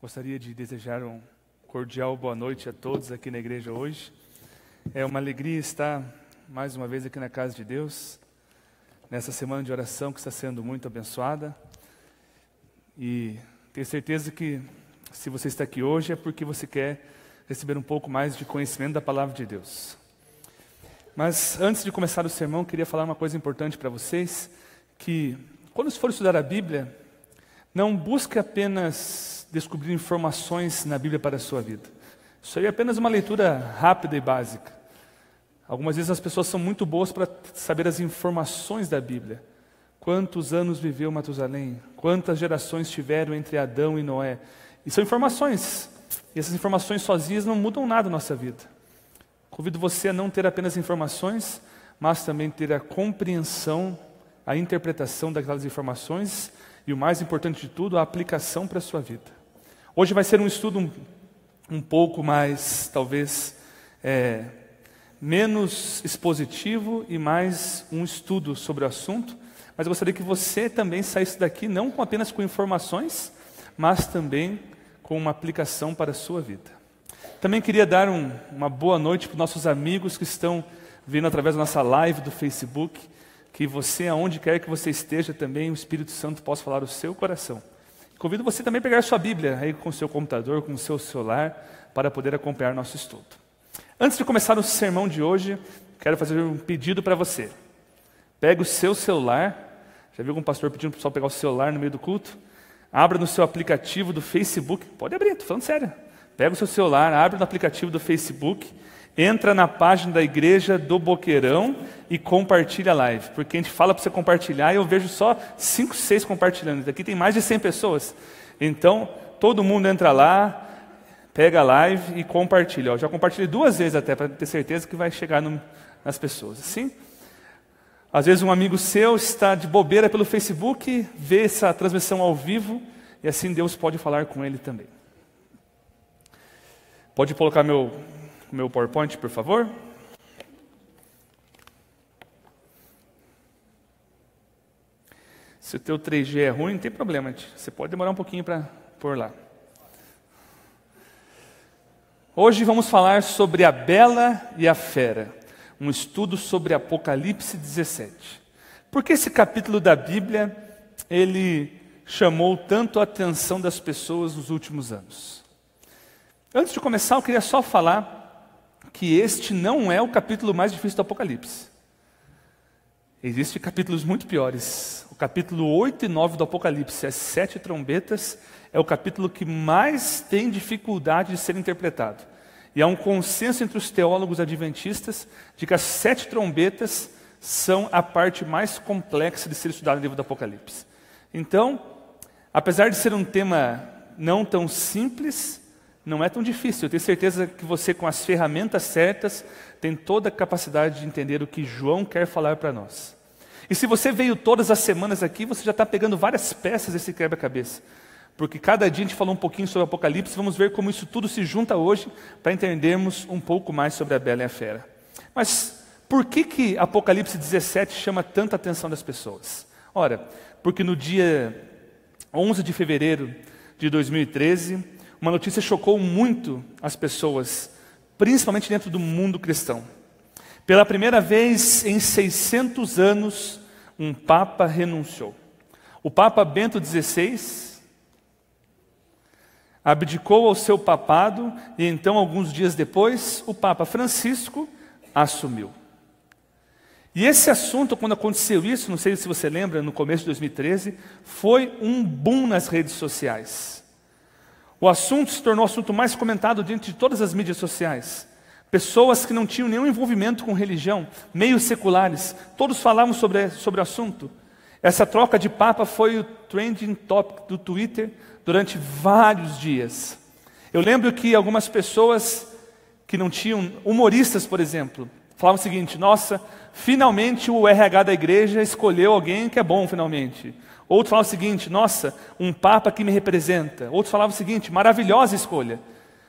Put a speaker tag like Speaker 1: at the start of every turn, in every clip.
Speaker 1: Gostaria de desejar um cordial boa noite a todos aqui na igreja hoje. É uma alegria estar mais uma vez aqui na casa de Deus, nessa semana de oração que está sendo muito abençoada. E tenho certeza que se você está aqui hoje é porque você quer receber um pouco mais de conhecimento da palavra de Deus. Mas antes de começar o sermão, queria falar uma coisa importante para vocês, que quando for estudar a Bíblia, não busque apenas descobrir informações na Bíblia para a sua vida. Isso aí é apenas uma leitura rápida e básica. Algumas vezes as pessoas são muito boas para saber as informações da Bíblia. Quantos anos viveu Matusalém? Quantas gerações tiveram entre Adão e Noé? E são informações. E essas informações sozinhas não mudam nada na nossa vida. Convido você a não ter apenas informações, mas também ter a compreensão, a interpretação daquelas informações e o mais importante de tudo, a aplicação para a sua vida. Hoje vai ser um estudo um pouco mais, talvez, menos expositivo e mais um estudo sobre o assunto, mas eu gostaria que você também saísse daqui não apenas com informações, mas também com uma aplicação para a sua vida. Também queria dar uma boa noite para os nossos amigos que estão vindo através da nossa live do Facebook, que você, aonde quer que você esteja também, o Espírito Santo possa falar o seu coração. Convido você também a pegar a sua Bíblia aí com o seu computador, com o seu celular, para poder acompanhar nosso estudo. Antes de começar o sermão de hoje, quero fazer um pedido para você. Pega o seu celular, já viu algum pastor pedindo para o pessoal pegar o celular no meio do culto? Abra no seu aplicativo do Facebook, pode abrir, estou falando sério. Pega o seu celular, abre no aplicativo do Facebook, entra na página da Igreja do Boqueirão e compartilha a live. Porque a gente fala para você compartilhar e eu vejo só 5, 6 compartilhando. Aqui tem mais de 100 pessoas. Então, todo mundo entra lá, pega a live e compartilha. Eu já compartilhei 2 vezes até, para ter certeza que vai chegar nas pessoas. Assim, às vezes um amigo seu está de bobeira pelo Facebook, vê essa transmissão ao vivo e assim Deus pode falar com ele também. Pode colocar meu PowerPoint, por favor? Se o teu 3G é ruim, não tem problema. Você pode demorar um pouquinho para pôr lá. Hoje vamos falar sobre a Bela e a Fera. Um estudo sobre Apocalipse 17. Por que esse capítulo da Bíblia, ele chamou tanto a atenção das pessoas nos últimos anos? Antes de começar, eu queria só falar que este não é o capítulo mais difícil do Apocalipse. Existem capítulos muito piores. O capítulo 8 e 9 do Apocalipse, as 7 trombetas, é o capítulo que mais tem dificuldade de ser interpretado. E há um consenso entre os teólogos adventistas de que as 7 trombetas são a parte mais complexa de ser estudada no livro do Apocalipse. Então, apesar de ser um tema não tão simples, não é tão difícil. Eu tenho certeza que você, com as ferramentas certas, tem toda a capacidade de entender o que João quer falar para nós. E se você veio todas as semanas aqui, você já está pegando várias peças desse quebra-cabeça. Porque cada dia a gente falou um pouquinho sobre o Apocalipse, vamos ver como isso tudo se junta hoje para entendermos um pouco mais sobre a Bela e a Fera. Mas por que Apocalipse 17 chama tanta atenção das pessoas? Ora, porque no dia 11 de fevereiro de 2013, uma notícia chocou muito as pessoas, principalmente dentro do mundo cristão. Pela primeira vez em 600 anos, um Papa renunciou. O Papa Bento XVI abdicou ao seu papado e então, alguns dias depois, o Papa Francisco assumiu. E esse assunto, quando aconteceu isso, não sei se você lembra, no começo de 2013, foi um boom nas redes sociais. O assunto se tornou o assunto mais comentado dentro de todas as mídias sociais. Pessoas que não tinham nenhum envolvimento com religião, meios seculares, todos falavam sobre o assunto. Essa troca de papa foi o trending topic do Twitter durante vários dias. Eu lembro que algumas pessoas que não tinham, humoristas, por exemplo, falavam o seguinte: nossa, finalmente o RH da igreja escolheu alguém que é bom, finalmente. Outros falavam o seguinte: nossa, um papa que me representa. Outros falavam o seguinte: maravilhosa escolha.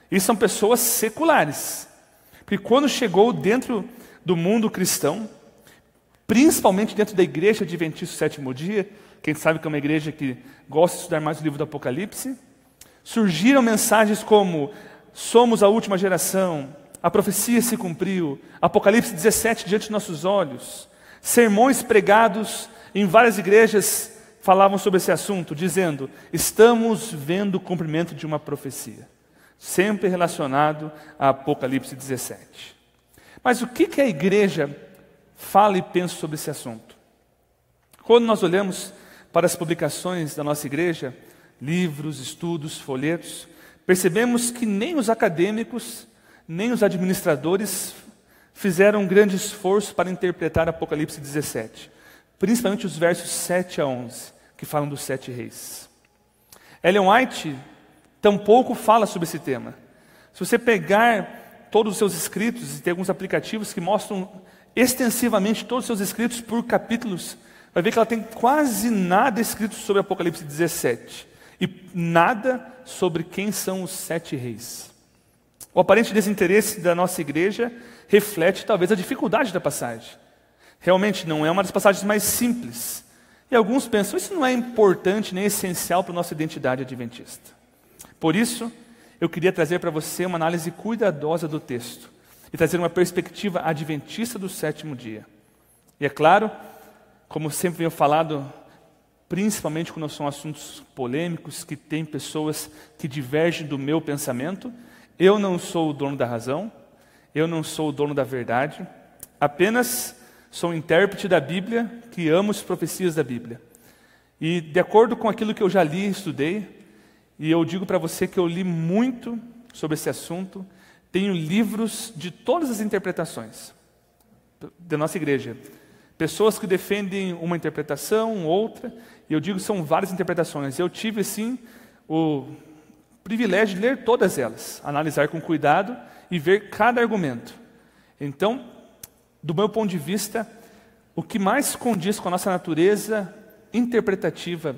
Speaker 1: E são pessoas seculares. Porque quando chegou dentro do mundo cristão, principalmente dentro da igreja adventista do sétimo dia, quem sabe que é uma igreja que gosta de estudar mais o livro do Apocalipse, Surgiram mensagens como: somos a última geração, a profecia se cumpriu, Apocalipse 17 diante de nossos olhos. Sermões pregados em várias igrejas falavam sobre esse assunto, dizendo: estamos vendo o cumprimento de uma profecia, sempre relacionado a Apocalipse 17. Mas o que a igreja fala e pensa sobre esse assunto? Quando nós olhamos para as publicações da nossa igreja, livros, estudos, folhetos, percebemos que nem os acadêmicos, nem os administradores fizeram um grande esforço para interpretar Apocalipse 17, principalmente os versos 7 a 11, que falam dos 7 reis. Ellen White tampouco fala sobre esse tema. Se você pegar todos os seus escritos, e tem alguns aplicativos que mostram extensivamente todos os seus escritos por capítulos, vai ver que ela tem quase nada escrito sobre Apocalipse 17, e nada sobre quem são os 7 reis. O aparente desinteresse da nossa igreja reflete talvez a dificuldade da passagem. Realmente não é uma das passagens mais simples. E alguns pensam, isso não é importante nem essencial para a nossa identidade adventista. Por isso, eu queria trazer para você uma análise cuidadosa do texto e trazer uma perspectiva adventista do 7º dia. E é claro, como sempre venho falado, principalmente quando são assuntos polêmicos, que tem pessoas que divergem do meu pensamento, eu não sou o dono da razão, eu não sou o dono da verdade, apenas sou um intérprete da Bíblia, que amo as profecias da Bíblia. E de acordo com aquilo que eu já li e estudei, e eu digo para você que eu li muito sobre esse assunto, tenho livros de todas as interpretações da nossa igreja. Pessoas que defendem uma interpretação, outra, e eu digo que são várias interpretações. Eu tive, sim, o privilégio de ler todas elas, analisar com cuidado e ver cada argumento. Então, do meu ponto de vista, o que mais condiz com a nossa natureza interpretativa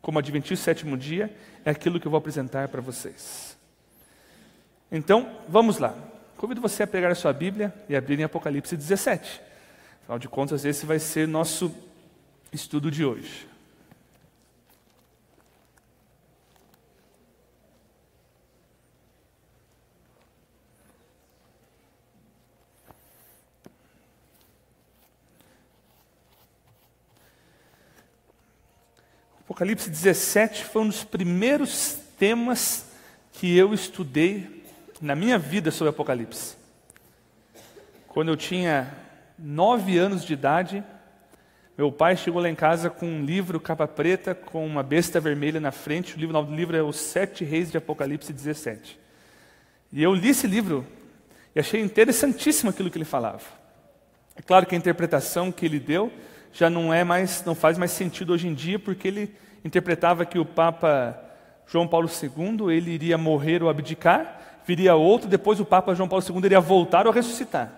Speaker 1: como adventista do 7º dia é aquilo que eu vou apresentar para vocês. Então, vamos lá. Convido você a pegar a sua Bíblia e abrir em Apocalipse 17. Afinal de contas, esse vai ser nosso estudo de hoje. Apocalipse 17 foi um dos primeiros temas que eu estudei na minha vida sobre Apocalipse. Quando eu tinha 9 anos de idade, meu pai chegou lá em casa com um livro capa preta, com uma besta vermelha na frente. O nome do livro é Os 7 Reis de Apocalipse 17. E eu li esse livro e achei interessantíssimo aquilo que ele falava. É claro que a interpretação que ele deu já não faz mais sentido hoje em dia, porque ele interpretava que o Papa João Paulo II, ele iria morrer ou abdicar, viria outro, depois o Papa João Paulo II iria voltar ou ressuscitar.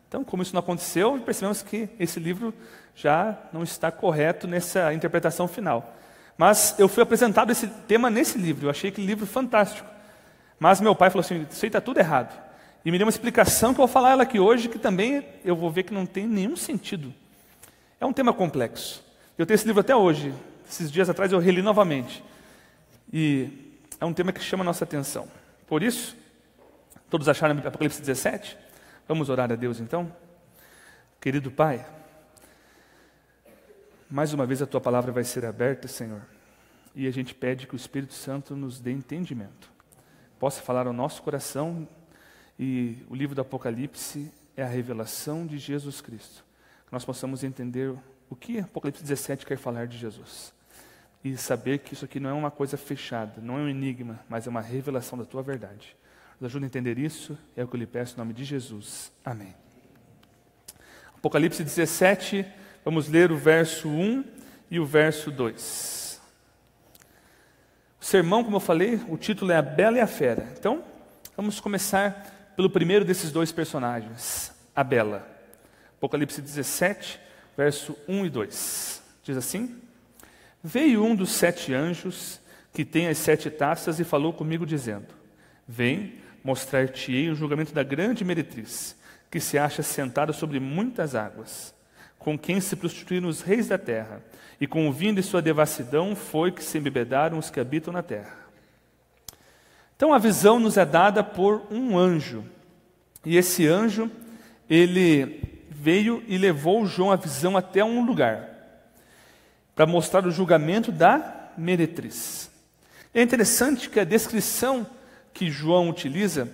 Speaker 1: Então, como isso não aconteceu, percebemos que esse livro já não está correto nessa interpretação final. Mas eu fui apresentado esse tema nesse livro, eu achei aquele livro fantástico. Mas meu pai falou assim, isso aí está tudo errado. E me deu uma explicação que eu vou falar ela aqui hoje, que também eu vou ver que não tem nenhum sentido. É um tema complexo. Eu tenho esse livro até hoje. Esses dias atrás eu reli novamente. E é um tema que chama a nossa atenção. Por isso, todos acharam Apocalipse 17? Vamos orar a Deus então? Querido Pai, mais uma vez a Tua palavra vai ser aberta, Senhor. E a gente pede que o Espírito Santo nos dê entendimento. Possa falar ao nosso coração. E o livro do Apocalipse é a revelação de Jesus Cristo. Que nós possamos entender o que Apocalipse 17 quer falar de Jesus. E saber que isso aqui não é uma coisa fechada, não é um enigma, mas é uma revelação da Tua verdade. Nos ajuda a entender isso, é o que eu lhe peço em nome de Jesus. Amém. Apocalipse 17, vamos ler o verso 1 e o verso 2. O sermão, como eu falei, o título é A Bela e a Fera. Então, vamos começar pelo primeiro desses dois personagens, a Bela. Apocalipse 17, verso 1 e 2. Diz assim: Veio um dos 7 anjos, que tem as 7 taças, e falou comigo, dizendo: Vem, mostrar-te-ei o julgamento da grande meretriz, que se acha sentada sobre muitas águas, com quem se prostituíram os reis da terra, e com o vinho de sua devassidão foi que se embebedaram os que habitam na terra. Então a visão nos é dada por um anjo. E esse anjo, ele veio e levou João a visão até um lugar, para mostrar o julgamento da meretriz. É interessante que a descrição que João utiliza,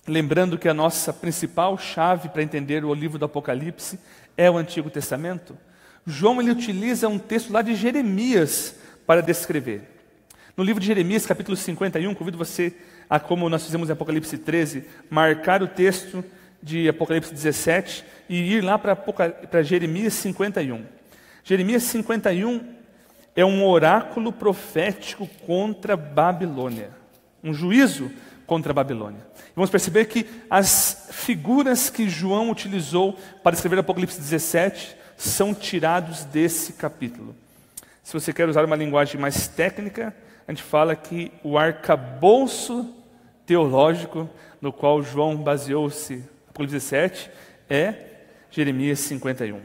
Speaker 1: lembrando que a nossa principal chave para entender o livro do Apocalipse é o Antigo Testamento, João ele utiliza um texto lá de Jeremias para descrever. No livro de Jeremias, capítulo 51, convido você a, como nós fizemos em Apocalipse 13, marcar o texto de Apocalipse 17 e ir lá para Jeremias 51. Jeremias 51 é um oráculo profético contra a Babilônia, um juízo contra a Babilônia. Vamos perceber que as figuras que João utilizou para escrever Apocalipse 17 são tirados desse capítulo. Se você quer usar uma linguagem mais técnica, a gente fala que o arcabouço teológico no qual João baseou-se Apocalipse 17 é Jeremias 51.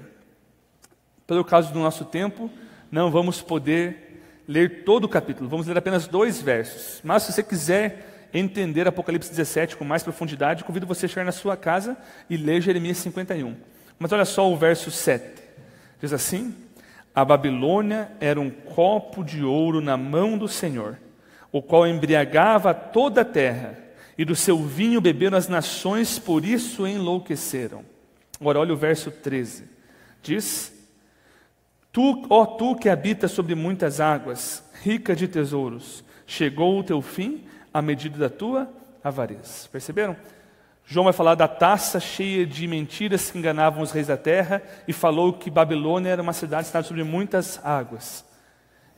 Speaker 1: Pelo caso do nosso tempo, não vamos poder ler todo o capítulo, vamos ler apenas 2 versos. Mas se você quiser entender Apocalipse 17 com mais profundidade, convido você a chegar na sua casa e ler Jeremias 51. Mas olha só o verso 7. Diz assim: a Babilônia era um copo de ouro na mão do Senhor, o qual embriagava toda a terra, e do seu vinho beberam as nações, por isso enlouqueceram. Agora olha o verso 13. Diz: tu que habitas sobre muitas águas, rica de tesouros, chegou o teu fim à medida da tua avareza. Perceberam? João vai falar da taça cheia de mentiras que enganavam os reis da terra e falou que Babilônia era uma cidade situada sobre muitas águas.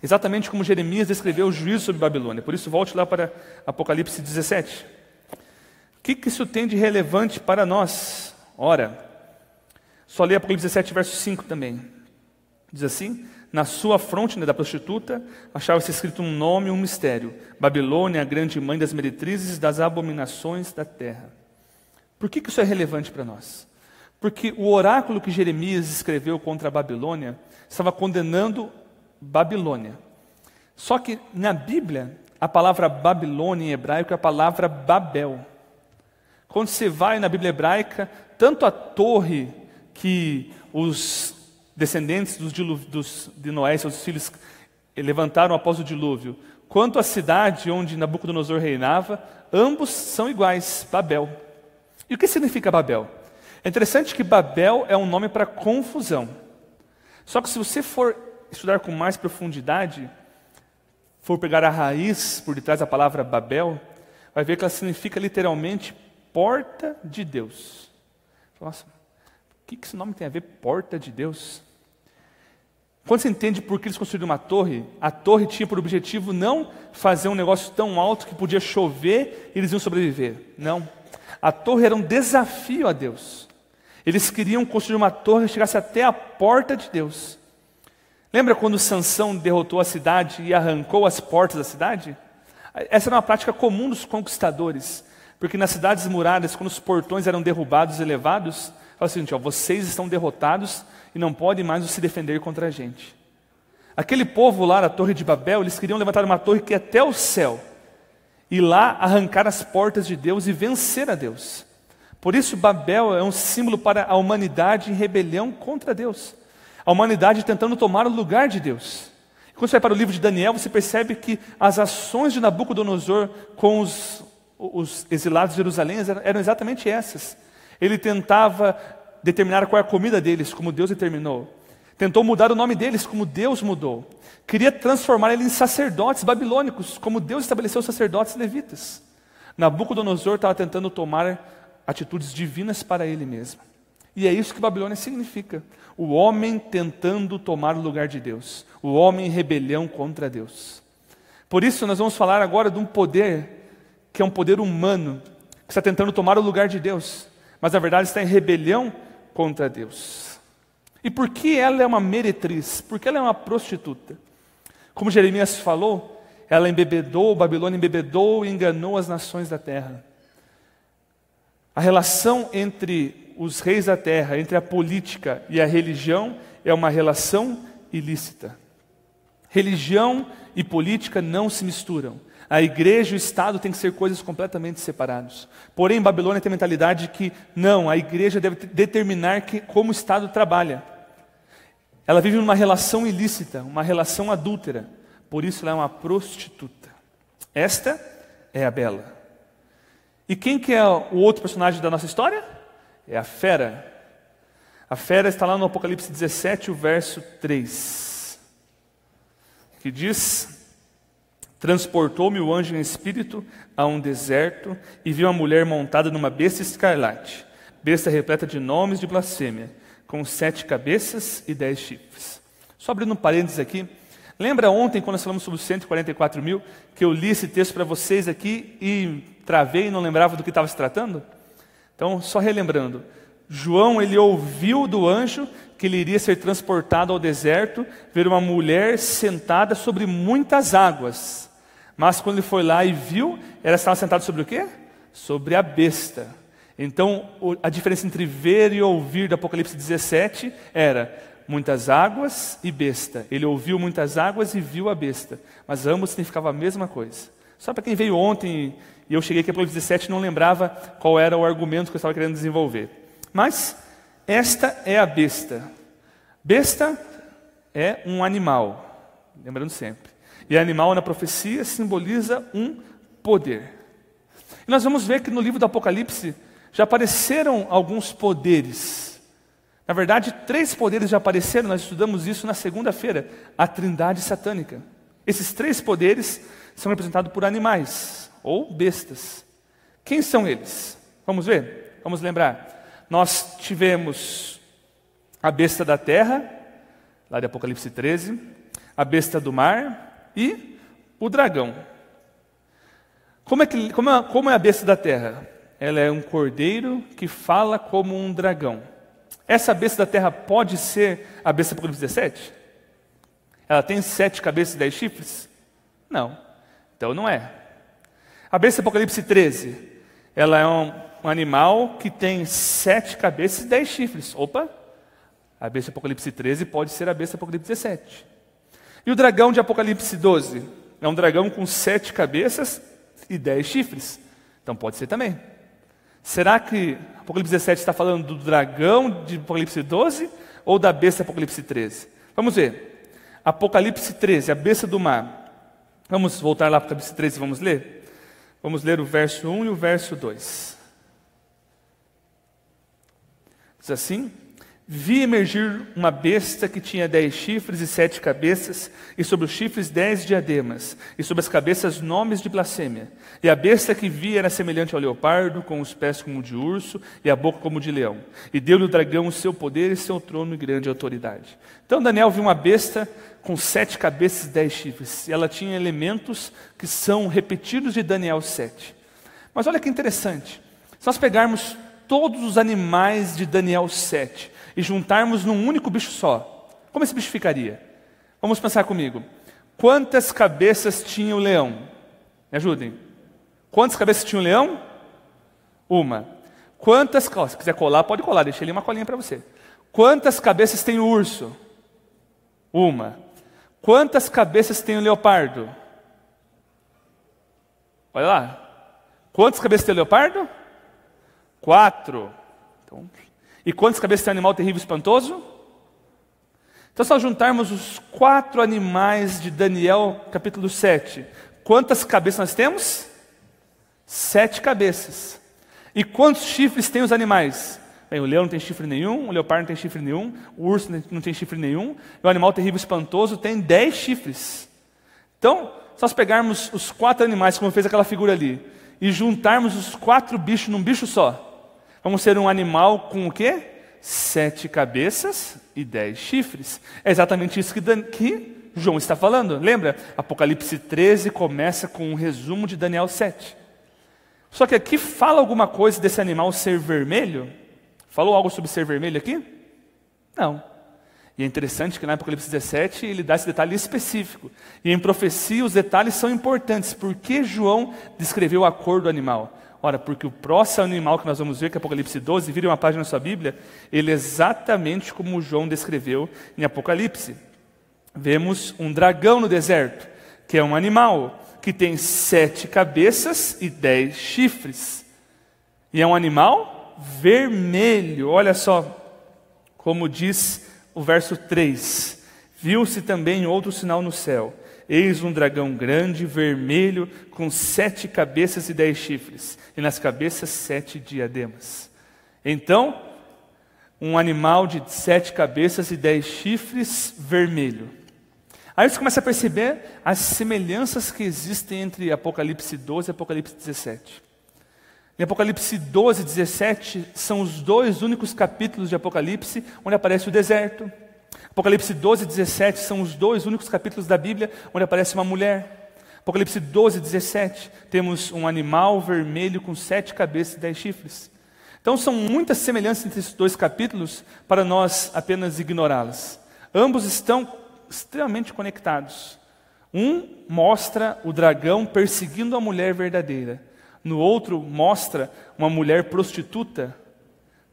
Speaker 1: Exatamente como Jeremias descreveu o juízo sobre Babilônia. Por isso, volte lá para Apocalipse 17. O que isso tem de relevante para nós? Ora, só lê Apocalipse 17, verso 5 também. Diz assim: na sua fronte, da prostituta, achava-se escrito um nome e um mistério: Babilônia, a grande mãe das meretrizes, das abominações da terra. Por que isso é relevante para nós? Porque o oráculo que Jeremias escreveu contra a Babilônia estava condenando Babilônia. Só que na Bíblia, a palavra Babilônia em hebraico é a palavra Babel. Quando você vai na Bíblia hebraica, tanto a torre que os descendentes de Noé e seus filhos levantaram após o dilúvio, quanto a cidade onde Nabucodonosor reinava, ambos são iguais, Babel. E o que significa Babel? É interessante que Babel é um nome para confusão. Só que se você for estudar com mais profundidade, for pegar a raiz por detrás da palavra Babel, vai ver que ela significa literalmente porta de Deus. Nossa, o que esse nome tem a ver, porta de Deus? Quando você entende por que eles construíram uma torre, a torre tinha por objetivo não fazer um negócio tão alto que podia chover e eles iam sobreviver. Não. A torre era um desafio a Deus. Eles queriam construir uma torre que chegasse até a porta de Deus. Lembra quando Sansão derrotou a cidade e arrancou as portas da cidade? Essa era uma prática comum dos conquistadores, porque nas cidades muradas, quando os portões eram derrubados e levados, falava o seguinte: vocês estão derrotados e não podem mais se defender contra a gente. Aquele povo lá na Torre de Babel, eles queriam levantar uma torre que ia até o céu, e lá arrancar as portas de Deus e vencer a Deus. Por isso Babel é um símbolo para a humanidade em rebelião contra Deus. A humanidade tentando tomar o lugar de Deus. E quando você vai para o livro de Daniel, você percebe que as ações de Nabucodonosor com os exilados de Jerusalém eram exatamente essas. Ele tentava determinar qual é a comida deles, como Deus determinou. Tentou mudar o nome deles, como Deus mudou. Queria transformar eles em sacerdotes babilônicos, como Deus estabeleceu sacerdotes levitas. Nabucodonosor estava tentando tomar atitudes divinas para ele mesmo. E é isso que Babilônia significa. O homem tentando tomar o lugar de Deus. O homem em rebelião contra Deus. Por isso nós vamos falar agora de um poder, que é um poder humano, que está tentando tomar o lugar de Deus, mas na verdade está em rebelião contra Deus. E por que ela é uma meretriz? Porque ela é uma prostituta. Como Jeremias falou, ela embebedou, Babilônia embebedou e enganou as nações da terra. A relação entre os reis da terra, entre a política e a religião, é uma relação ilícita. Religião e política não se misturam. A igreja e o Estado têm que ser coisas completamente separadas. Porém, Babilônia tem a mentalidade de que não, a igreja deve determinar como o Estado trabalha. Ela vive numa relação ilícita, uma relação adúltera. Por isso ela é uma prostituta. Esta é a Bela. E quem que é o outro personagem da nossa história? É a fera. A fera está lá no Apocalipse 17, o verso 3. Que diz: transportou-me o anjo em espírito a um deserto e vi uma mulher montada numa besta escarlate, besta repleta de nomes de blasfêmia, com 7 cabeças e 10 chifres. Só abrindo um parênteses aqui, lembra ontem quando nós falamos sobre os 144 mil, que eu li esse texto para vocês aqui e travei e não lembrava do que estava se tratando? Então, só relembrando, João ele ouviu do anjo que ele iria ser transportado ao deserto, ver uma mulher sentada sobre muitas águas. Mas quando ele foi lá e viu, ela estava sentada sobre o quê? Sobre a besta. Então, a diferença entre ver e ouvir do Apocalipse 17 era muitas águas e besta. Ele ouviu muitas águas e viu a besta. Mas ambos significavam a mesma coisa. Só para quem veio ontem e eu cheguei aqui no Apocalipse 17 não lembrava qual era o argumento que eu estava querendo desenvolver. Mas esta é a besta. Besta é um animal, lembrando sempre. E animal na profecia simboliza um poder. E nós vamos ver que no livro do Apocalipse já apareceram alguns poderes. Na verdade, 3 poderes já apareceram, nós estudamos isso na segunda-feira, a trindade satânica. Esses 3 poderes são representados por animais, ou bestas. Quem são eles? Vamos ver? Vamos lembrar. Nós tivemos a besta da terra, lá de Apocalipse 13, a besta do mar e o dragão. Como é a besta da terra? Ela é um cordeiro que fala como um dragão. Essa besta da terra pode ser a besta do Apocalipse 17? Ela tem 7 cabeças e 10 chifres? Não. Então não é. A besta do Apocalipse 13, ela é um animal que tem 7 cabeças e 10 chifres. Opa! A besta do Apocalipse 13 pode ser a besta do Apocalipse 17. E o dragão de Apocalipse 12? É um dragão com 7 cabeças e 10 chifres. Então pode ser também. Será que Apocalipse 17 está falando do dragão de Apocalipse 12 ou da besta de Apocalipse 13? Vamos ver. Apocalipse 13, a besta do mar. Vamos voltar lá para Apocalipse 13 e vamos ler? Vamos ler o verso 1 e o verso 2. Diz assim: vi emergir uma besta que tinha 10 chifres e 7 cabeças, e sobre os chifres 10 diademas, e sobre as cabeças nomes de blasfêmia. E a besta que vi era semelhante ao leopardo, com os pés como de urso, e a boca como de leão. E deu-lhe o dragão o seu poder e seu trono e grande autoridade. Então Daniel viu uma besta com 7 cabeças e 10 chifres, e ela tinha elementos que são repetidos de Daniel 7. Mas olha que interessante, se nós pegarmos todos os animais de Daniel 7, e juntarmos num único bicho só, como esse bicho ficaria? Vamos pensar comigo. Quantas cabeças tinha o leão? Me ajudem. Quantas cabeças tinha o leão? Uma. Se quiser colar, pode colar, deixei ali uma colinha para você. Quantas cabeças tem o urso? Uma. Quantas cabeças tem o leopardo? Olha lá. Quantas cabeças tem o leopardo? 4. Então, e quantas cabeças tem o animal terrível e espantoso? Então, se nós juntarmos os 4 animais de Daniel, capítulo 7, quantas cabeças nós temos? 7 cabeças. E quantos chifres tem os animais? Bem, o leão não tem chifre nenhum, o leopardo não tem chifre nenhum, o urso não tem chifre nenhum, e o animal terrível e espantoso tem 10 chifres. Então, se nós pegarmos os 4 animais, como fez aquela figura ali, e juntarmos os 4 bichos num bicho só, vamos ter um animal com o quê? 7 cabeças e 10 chifres. É exatamente isso que João está falando. Lembra? Apocalipse 13 começa com um resumo de Daniel 7. Só que aqui fala alguma coisa desse animal ser vermelho? Falou algo sobre ser vermelho aqui? Não. E é interessante que na Apocalipse 17 ele dá esse detalhe específico. E em profecia os detalhes são importantes. Por que João descreveu a cor do animal? Ora, porque o próximo animal que nós vamos ver, que é Apocalipse 12, vira uma página na sua Bíblia, ele é exatamente como João descreveu em Apocalipse. vemos um dragão no deserto, que é um animal que tem 7 cabeças e 10 chifres. E é um animal vermelho. Olha só como diz o verso 3. Viu-se também outro sinal no céu. Eis um dragão grande, vermelho, com 7 cabeças e 10 chifres. E nas cabeças 7 diademas. Então, um animal de 7 cabeças e 10 chifres, vermelho. Aí você começa a perceber as semelhanças que existem entre Apocalipse 12 e Apocalipse 17. Em Apocalipse 12 e 17 são os 2 únicos capítulos de Apocalipse onde aparece o deserto. Apocalipse 12 e 17 são os 2 únicos capítulos da Bíblia onde aparece uma mulher. Apocalipse 12 e 17 temos um animal vermelho com 7 cabeças e 10 chifres. Então são muitas semelhanças entre esses 2 capítulos para nós apenas ignorá-las. Ambos estão extremamente conectados. Um mostra o dragão perseguindo a mulher verdadeira. No outro mostra uma mulher prostituta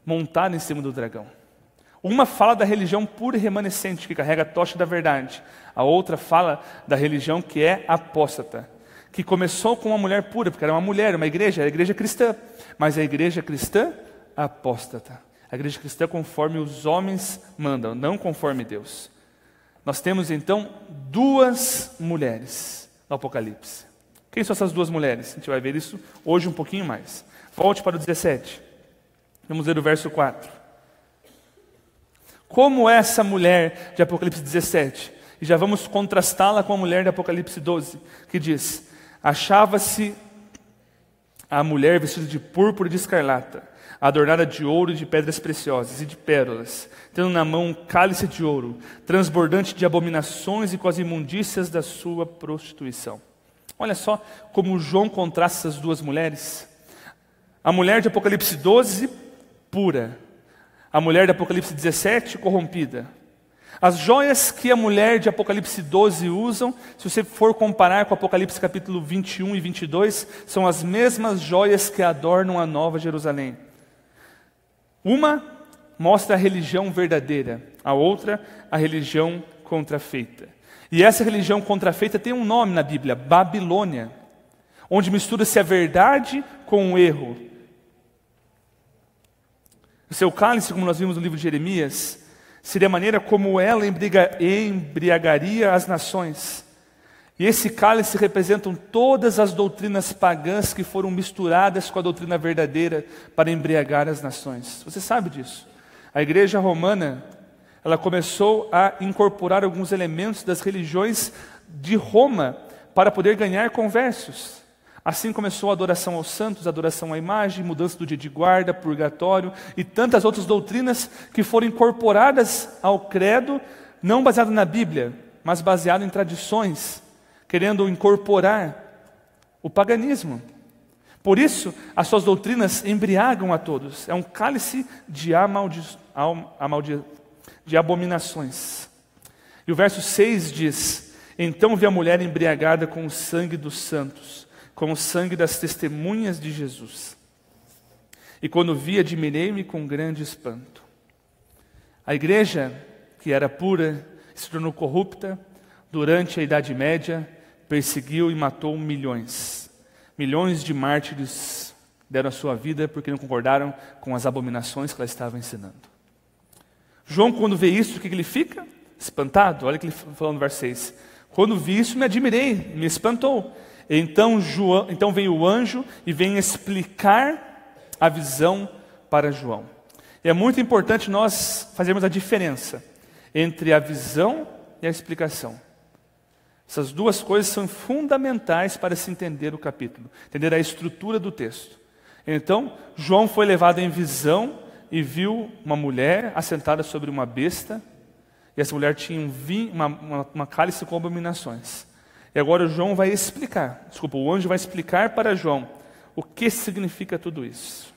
Speaker 1: montada em cima do dragão. Uma fala da religião pura e remanescente, que carrega a tocha da verdade. A outra fala da religião que é apóstata, que começou com uma mulher pura, porque era uma mulher, uma igreja, era a igreja cristã. Mas a igreja cristã apóstata. A igreja cristã conforme os homens mandam, não conforme Deus. Nós temos então 2 mulheres no Apocalipse. Quem são essas 2 mulheres? A gente vai ver isso hoje um pouquinho mais. Volte para o 17. Vamos ler o verso 4. Como é essa mulher de Apocalipse 17? E já vamos contrastá-la com a mulher de Apocalipse 12, que diz: achava-se a mulher vestida de púrpura e de escarlata, adornada de ouro e de pedras preciosas e de pérolas, tendo na mão um cálice de ouro, transbordante de abominações e com as imundícias da sua prostituição. Olha só como João contrasta essas 2 mulheres. A mulher de Apocalipse 12, pura. A mulher de Apocalipse 17, corrompida. As joias que a mulher de Apocalipse 12 usam, se você for comparar com Apocalipse capítulo 21 e 22, são as mesmas joias que adornam a Nova Jerusalém. Uma mostra a religião verdadeira, a outra a religião contrafeita. E essa religião contrafeita tem um nome na Bíblia, Babilônia, onde mistura-se a verdade com o erro. O seu cálice, como nós vimos no livro de Jeremias, seria a maneira como ela embriagaria as nações. E esse cálice representam todas as doutrinas pagãs que foram misturadas com a doutrina verdadeira para embriagar as nações. Você sabe disso. A igreja romana, ela começou a incorporar alguns elementos das religiões de Roma para poder ganhar conversos. Assim começou a adoração aos santos, a adoração à imagem, mudança do dia de guarda, purgatório e tantas outras doutrinas que foram incorporadas ao credo, não baseado na Bíblia, mas baseado em tradições, querendo incorporar o paganismo. Por isso, as suas doutrinas embriagam a todos. É um cálice de abominações. E o verso 6 diz: então vi a mulher embriagada com o sangue dos santos, com o sangue das testemunhas de Jesus. E quando vi, admirei-me com grande espanto. A igreja, que era pura, se tornou corrupta durante a Idade Média, perseguiu e matou milhões. Milhões de mártires deram a sua vida porque não concordaram com as abominações que ela estava ensinando. João, quando vê isso, o que ele fica? Espantado. Olha o que ele falou no verso 6. Quando vi isso, me admirei, me espantou. Então veio o anjo e vem explicar a visão para João. E é muito importante nós fazermos a diferença entre a visão e a explicação. Essas 2 coisas são fundamentais para se entender o capítulo, entender a estrutura do texto. Então, João foi levado em visão e viu uma mulher assentada sobre uma besta, e essa mulher tinha uma cálice com abominações. E agora o anjo vai explicar para João o que significa tudo isso.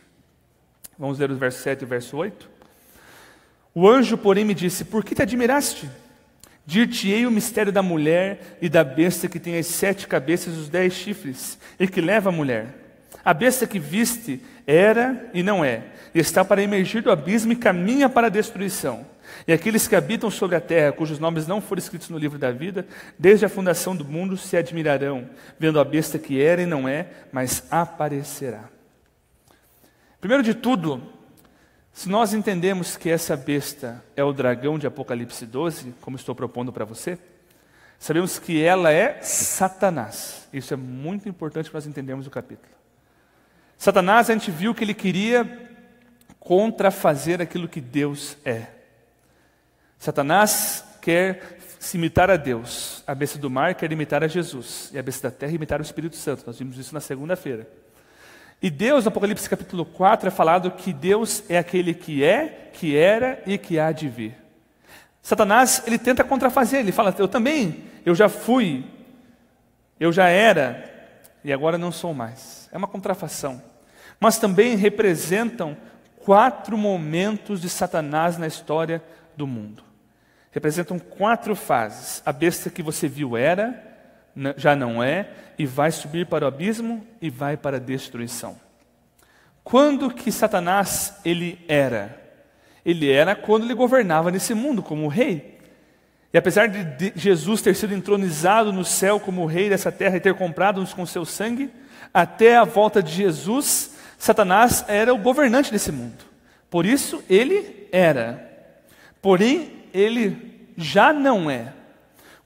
Speaker 1: Vamos ler os versos 7 e verso 8. O anjo, porém, me disse: por que te admiraste? Dir-te-ei o mistério da mulher e da besta que tem as 7 cabeças e os 10 chifres, e que leva a mulher. A besta que viste era e não é, e está para emergir do abismo e caminha para a destruição. E aqueles que habitam sobre a terra, cujos nomes não foram escritos no livro da vida, desde a fundação do mundo se admirarão, vendo a besta que era e não é, mas aparecerá. Primeiro de tudo, se nós entendemos que essa besta é o dragão de Apocalipse 12, como estou propondo para você, sabemos que ela é Satanás. Isso é muito importante para nós entendermos o capítulo. Satanás, a gente viu que ele queria contrafazer aquilo que Deus é. Satanás quer se imitar a Deus. A besta do mar quer imitar a Jesus. E a besta da terra imitar o Espírito Santo. Nós vimos isso na segunda-feira. E Deus, no Apocalipse capítulo 4, é falado que Deus é aquele que é, que era e que há de vir. Satanás, ele tenta contrafazer. Ele fala, eu já fui, eu já era, e agora não sou mais. É uma contrafação. Mas também representam 4 momentos de Satanás na história do mundo. Representam 4 fases. A besta que você viu era, já não é, e vai subir para o abismo e vai para a destruição. Quando que Satanás ele era? Ele era quando ele governava nesse mundo como rei. E apesar de Jesus ter sido entronizado no céu como rei dessa terra e ter comprado-nos com seu sangue, até a volta de Jesus, Satanás era o governante desse mundo. Por isso, ele era. Porém, ele já não é.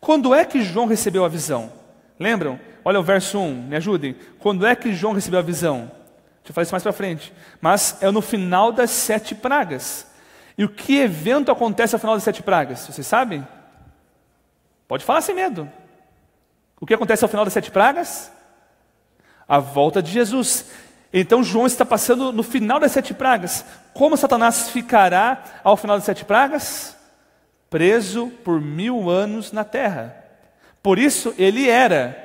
Speaker 1: Quando é que João recebeu a visão? Lembram? Olha o verso 1, me ajudem. Quando é que João recebeu a visão? Deixa eu falar isso mais para frente. Mas é no final das 7 pragas. E o que evento acontece ao final das 7 pragas? Vocês sabem? Pode falar sem medo. O que acontece ao final das 7 pragas? A volta de Jesus. Então João está passando no final das 7 pragas. Como Satanás ficará ao final das 7 pragas? Preso por 1000 anos na terra. Por isso ele era,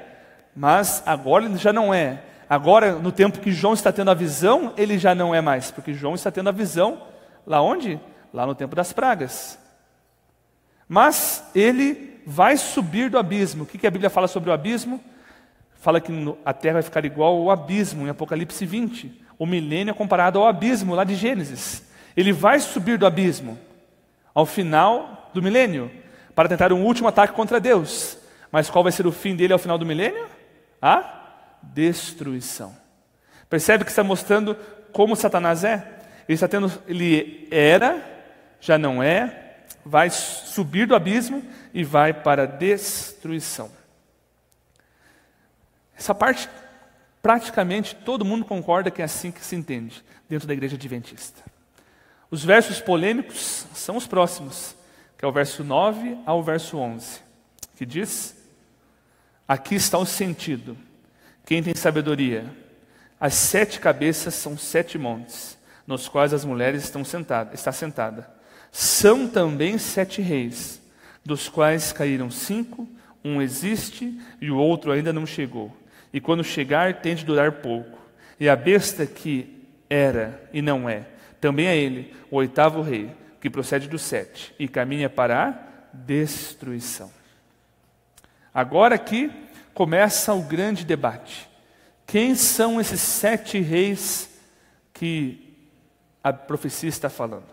Speaker 1: mas agora ele já não é. Agora, no tempo que João está tendo a visão, ele já não é mais, porque João está tendo a visão lá onde? Lá no tempo das pragas. Mas ele vai subir do abismo. O que a Bíblia fala sobre o abismo? Fala que a terra vai ficar igual ao abismo, em Apocalipse 20. O milênio é comparado ao abismo, lá de Gênesis. Ele vai subir do abismo, ao final do milênio, para tentar um último ataque contra Deus. Mas qual vai ser o fim dele ao final do milênio? A destruição. Percebe que está mostrando como Satanás é? Ele era, já não é, vai subir do abismo e vai para a destruição. Essa parte, praticamente, todo mundo concorda que é assim que se entende, dentro da igreja adventista. Os versos polêmicos são os próximos, que é o verso 9 ao verso 11, que diz, aqui está o sentido, quem tem sabedoria, as 7 cabeças são 7 montes, nos quais as mulheres está sentada. São também 7 reis, dos quais caíram 5, um existe e o outro ainda não chegou. E quando chegar, tem de durar pouco. E a besta que era e não é, também é ele, o 8º rei, que procede dos 7, e caminha para a destruição. Agora aqui começa o grande debate. Quem são esses 7 reis que a profecia está falando?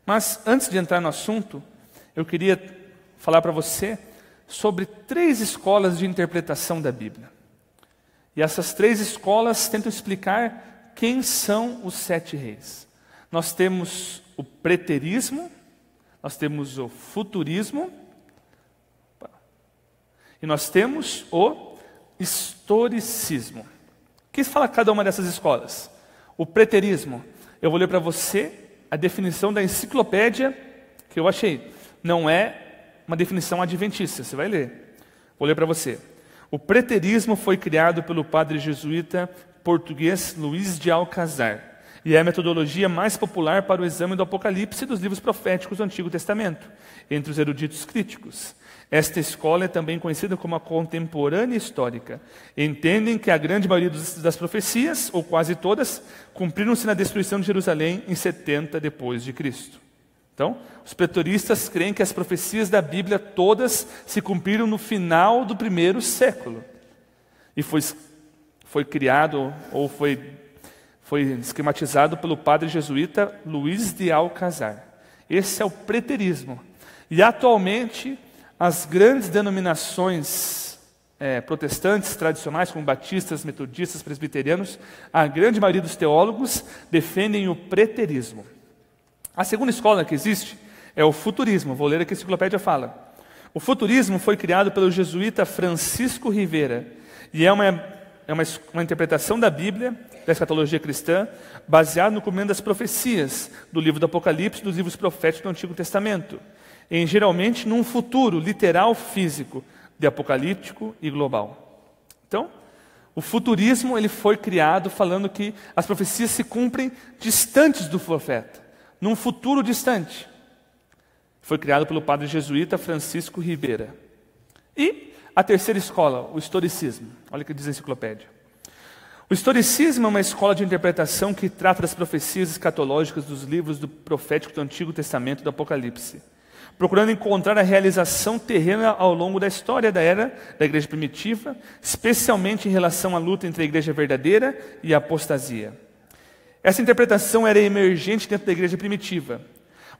Speaker 1: Mas antes de entrar no assunto, eu queria falar para você sobre 3 escolas de interpretação da Bíblia. E essas 3 escolas tentam explicar quem são os 7 reis. Nós temos o preterismo, nós temos o futurismo, e nós temos o historicismo. O que fala cada uma dessas escolas? O preterismo, eu vou ler para você a definição da enciclopédia que eu achei. Não é uma definição adventista, você vai ler. Vou ler para você. O preterismo foi criado pelo padre jesuíta português Luís de Alcazar e é a metodologia mais popular para o exame do Apocalipse e dos livros proféticos do Antigo Testamento, entre os eruditos críticos. Esta escola é também conhecida como a contemporânea histórica. Entendem que a grande maioria das profecias, ou quase todas, cumpriram-se na destruição de Jerusalém em 70 depois de Cristo. Então, os preteristas creem que as profecias da Bíblia todas se cumpriram no final do 1º século. E foi criado, ou foi esquematizado pelo padre jesuíta Luís de Alcazar. Esse é o preterismo. E atualmente, as grandes denominações protestantes tradicionais, como batistas, metodistas, presbiterianos, a grande maioria dos teólogos defendem o preterismo. A segunda escola que existe é o futurismo. Vou ler aqui a enciclopédia fala. O futurismo foi criado pelo jesuíta Francisco Rivera e é uma interpretação da Bíblia, da escatologia cristã, baseada no cumprimento das profecias do livro do Apocalipse e dos livros proféticos do Antigo Testamento, em geralmente num futuro literal físico, de apocalíptico e global. Então, o futurismo ele foi criado falando que as profecias se cumprem distantes do profeta, num futuro distante. Foi criado pelo padre jesuíta Francisco Rivera. E a terceira escola, o historicismo. Olha o que diz a enciclopédia. O historicismo é uma escola de interpretação que trata das profecias escatológicas dos livros do profético do Antigo Testamento e do Apocalipse, procurando encontrar a realização terrena ao longo da história da era da igreja primitiva, especialmente em relação à luta entre a igreja verdadeira e a apostasia. Essa interpretação era emergente dentro da igreja primitiva.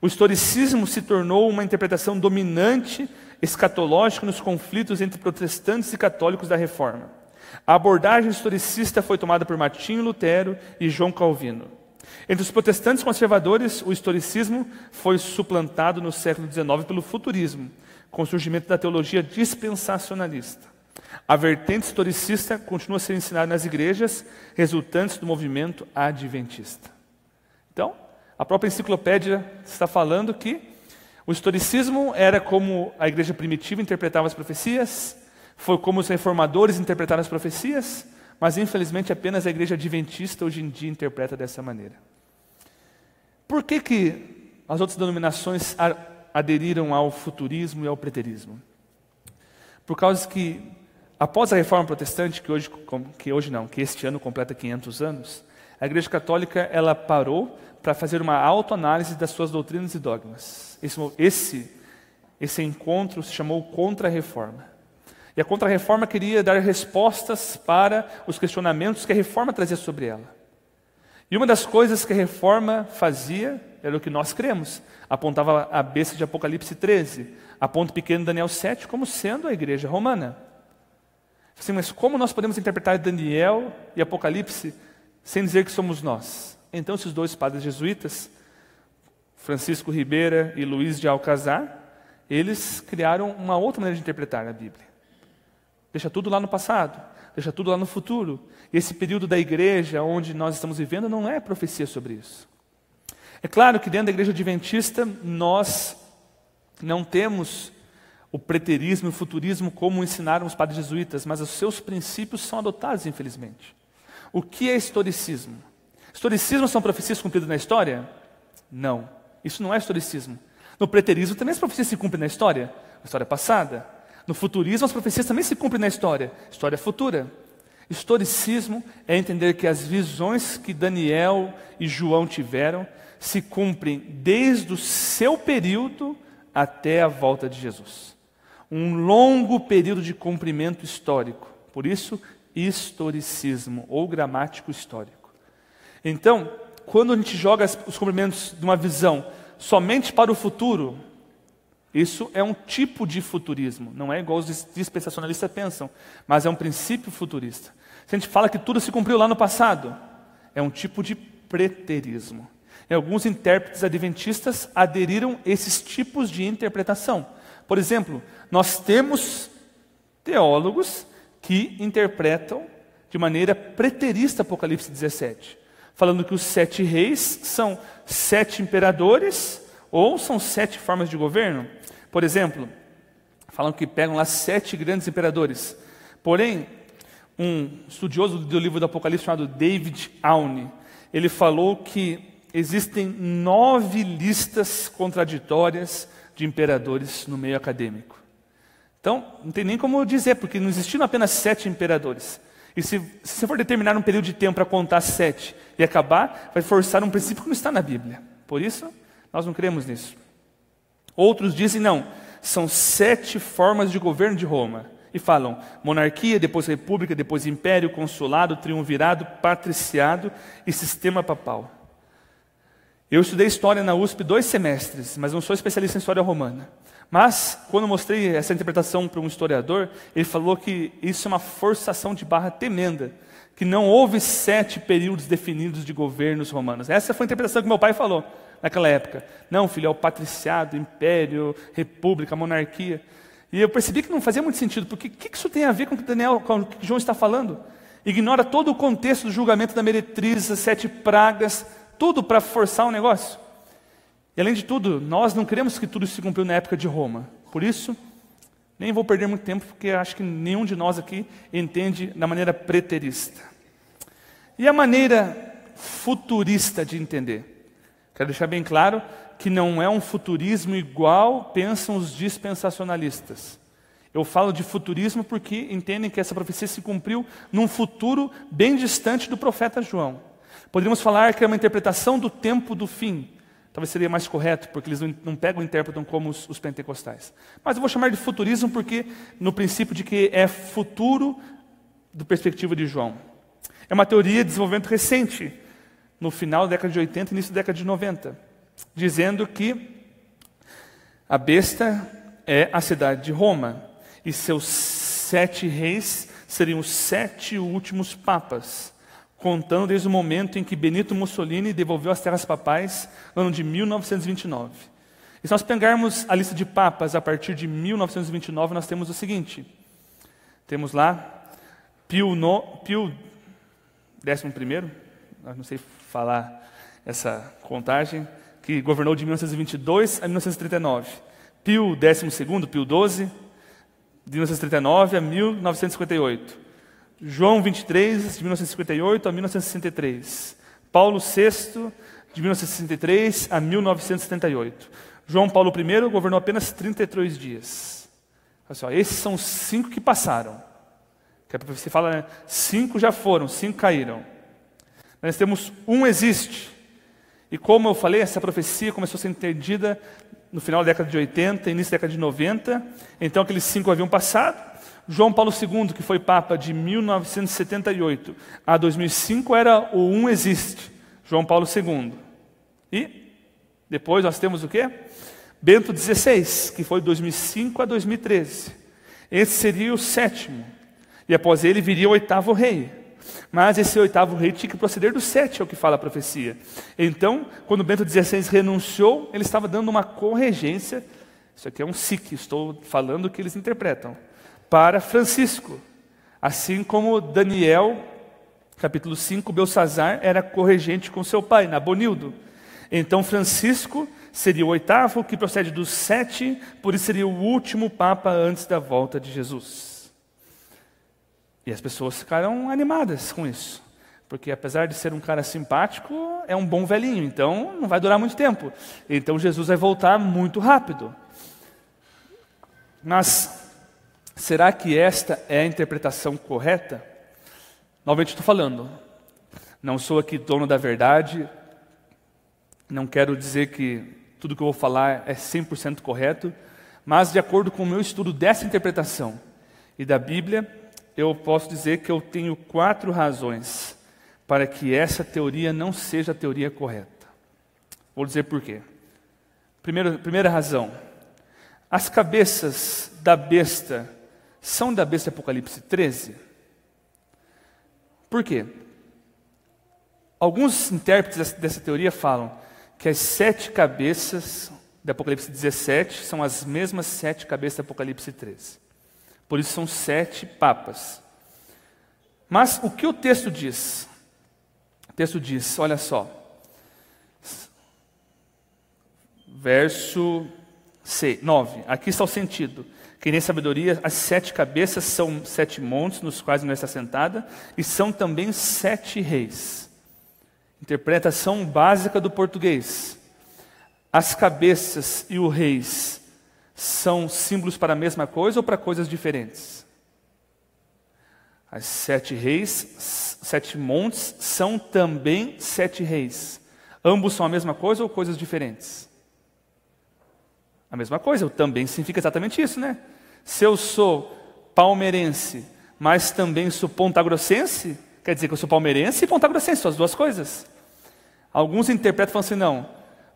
Speaker 1: O historicismo se tornou uma interpretação dominante escatológica nos conflitos entre protestantes e católicos da Reforma. A abordagem historicista foi tomada por Martinho Lutero e João Calvino. Entre os protestantes conservadores, o historicismo foi suplantado no século XIX pelo futurismo, com o surgimento da teologia dispensacionalista. A vertente historicista continua a ser ensinada nas igrejas resultantes do movimento adventista. Então, a própria enciclopédia está falando que o historicismo era como a igreja primitiva interpretava as profecias, foi como os reformadores interpretaram as profecias, mas infelizmente apenas a igreja adventista hoje em dia interpreta dessa maneira. Por que as outras denominações aderiram ao futurismo e ao preterismo? Por causa que, após a Reforma Protestante, que este ano completa 500 anos, a Igreja Católica ela parou para fazer uma autoanálise das suas doutrinas e dogmas. Esse encontro se chamou Contra-Reforma. E a Contra-Reforma queria dar respostas para os questionamentos que a Reforma trazia sobre ela. E uma das coisas que a Reforma fazia era o que nós cremos. Apontava a besta de Apocalipse 13, a ponto pequeno de Daniel 7, como sendo a igreja romana. Assim, mas como nós podemos interpretar Daniel e Apocalipse sem dizer que somos nós? Então esses dois padres jesuítas, Francisco Rivera e Luiz de Alcazar, eles criaram uma outra maneira de interpretar a Bíblia. Deixa tudo lá no passado, deixa tudo lá no futuro. E esse período da igreja onde nós estamos vivendo não é profecia sobre isso. É claro que dentro da igreja adventista nós não temos o preterismo e o futurismo como ensinaram os padres jesuítas, mas os seus princípios são adotados, infelizmente. O que é historicismo? Historicismo são profecias cumpridas na história? Não, isso não é historicismo. No preterismo também as profecias se cumprem na história passada. No futurismo as profecias também se cumprem na história futura. Historicismo é entender que as visões que Daniel e João tiveram se cumprem desde o seu período até a volta de Jesus. Um longo período de cumprimento histórico. Por isso, historicismo ou gramático histórico. Então, quando a gente joga os cumprimentos de uma visão somente para o futuro, isso é um tipo de futurismo. Não é igual os dispensacionalistas pensam, mas é um princípio futurista. Se a gente fala que tudo se cumpriu lá no passado, é um tipo de preterismo. E alguns intérpretes adventistas aderiram a esses tipos de interpretação. Por exemplo, nós temos teólogos que interpretam de maneira preterista Apocalipse 17, falando que os 7 reis são 7 imperadores ou são 7 formas de governo. Por exemplo, falam que pegam lá 7 grandes imperadores. Porém, um estudioso do livro do Apocalipse chamado David Aune, ele falou que existem 9 listas contraditórias de imperadores no meio acadêmico. Então, não tem nem como dizer, porque não existiram apenas 7 imperadores. E se você for determinar um período de tempo para contar 7 e acabar, vai forçar um princípio que não está na Bíblia. Por isso, nós não cremos nisso. Outros dizem, não, são 7 formas de governo de Roma. E falam monarquia, depois república, depois império, consulado, triunvirado, patriciado e sistema papal. Eu estudei História na USP 2 semestres, mas não sou especialista em História Romana. Mas, quando eu mostrei essa interpretação para um historiador, ele falou que isso é uma forçação de barra tremenda, que não houve 7 períodos definidos de governos romanos. Essa foi a interpretação que meu pai falou naquela época. Não, filho, é o patriciado, império, república, monarquia. E eu percebi que não fazia muito sentido, porque o que isso tem a ver com o que João está falando? Ignora todo o contexto do julgamento da meretriz, as 7 pragas, tudo para forçar um negócio. E além de tudo, nós não queremos que tudo se cumpriu na época de Roma. Por isso, nem vou perder muito tempo, porque acho que nenhum de nós aqui entende da maneira preterista. E a maneira futurista de entender? Quero deixar bem claro que não é um futurismo igual pensam os dispensacionalistas. Eu falo de futurismo porque entendem que essa profecia se cumpriu num futuro bem distante do profeta João. Poderíamos falar que é uma interpretação do tempo do fim. Talvez seria mais correto, porque eles não pegam e interpretam como os pentecostais. Mas eu vou chamar de futurismo porque, no princípio de que é futuro do perspectiva de João. É uma teoria de desenvolvimento recente, no final da década de 80 e início da década de 90, dizendo que a besta é a cidade de Roma, e seus 7 reis seriam os 7 últimos papas, contando desde o momento em que Benito Mussolini devolveu as terras papais, no ano de 1929. E se nós pegarmos a lista de papas a partir de 1929, nós temos o seguinte. Temos lá Pio XI, não sei falar essa contagem, que governou de 1922 a 1939. Pio XII, Pio XII, de 1939 a 1958. João 23, de 1958 a 1963. Paulo VI, de 1963 a 1978. João Paulo I governou apenas 33 dias. Olha só, esses são os 5 que passaram. Que você fala, né? 5 já foram, 5 caíram. Nós temos um existe. E como eu falei, essa profecia começou a ser entendida no final da década de 80, início da década de 90. Então aqueles 5 haviam passado. João Paulo II, que foi Papa de 1978 a 2005, era o um existe, João Paulo II. E depois nós temos o quê? Bento XVI, que foi de 2005 a 2013. Esse seria o 7º. E após ele viria o 8º rei. Mas esse 8º rei tinha que proceder do 7, é o que fala a profecia. Então, quando Bento XVI renunciou, ele estava dando uma corregência. Isso aqui é um SIC, estou falando o que eles interpretam. Para Francisco, assim como Daniel, capítulo 5, Belsazar era corregente com seu pai, Nabonildo. Então Francisco seria o 8º, que procede dos 7, por isso seria o último Papa antes da volta de Jesus. E as pessoas ficaram animadas com isso, porque apesar de ser um cara simpático, é um bom velhinho, então não vai durar muito tempo. Então Jesus vai voltar muito rápido. Mas será que esta é a interpretação correta? Novamente estou falando, não sou aqui dono da verdade, não quero dizer que tudo que eu vou falar é 100% correto, mas de acordo com o meu estudo dessa interpretação e da Bíblia, eu posso dizer que eu tenho 4 razões para que essa teoria não seja a teoria correta. Vou dizer por quê. Primeira razão, as cabeças da besta são da besta Apocalipse 13? Por quê? Alguns intérpretes dessa teoria falam que as 7 cabeças da Apocalipse 17 são as mesmas 7 cabeças da Apocalipse 13. Por isso são 7 papas. Mas o que o texto diz? O texto diz, olha só. Verso 9. Aqui está o sentido. Que nem sabedoria, as 7 cabeças são 7 montes nos quais não está sentada, e são também 7 reis. Interpretação básica do português. As cabeças e os reis são símbolos para a mesma coisa ou para coisas diferentes? As 7 reis, 7 montes, são também 7 reis. Ambos são a mesma coisa ou coisas diferentes? A mesma coisa, também significa exatamente isso, né? Se eu sou palmeirense, mas também sou pontagrossense, quer dizer que eu sou palmeirense e pontagrossense, são as duas coisas. Alguns interpretam e falam assim, não,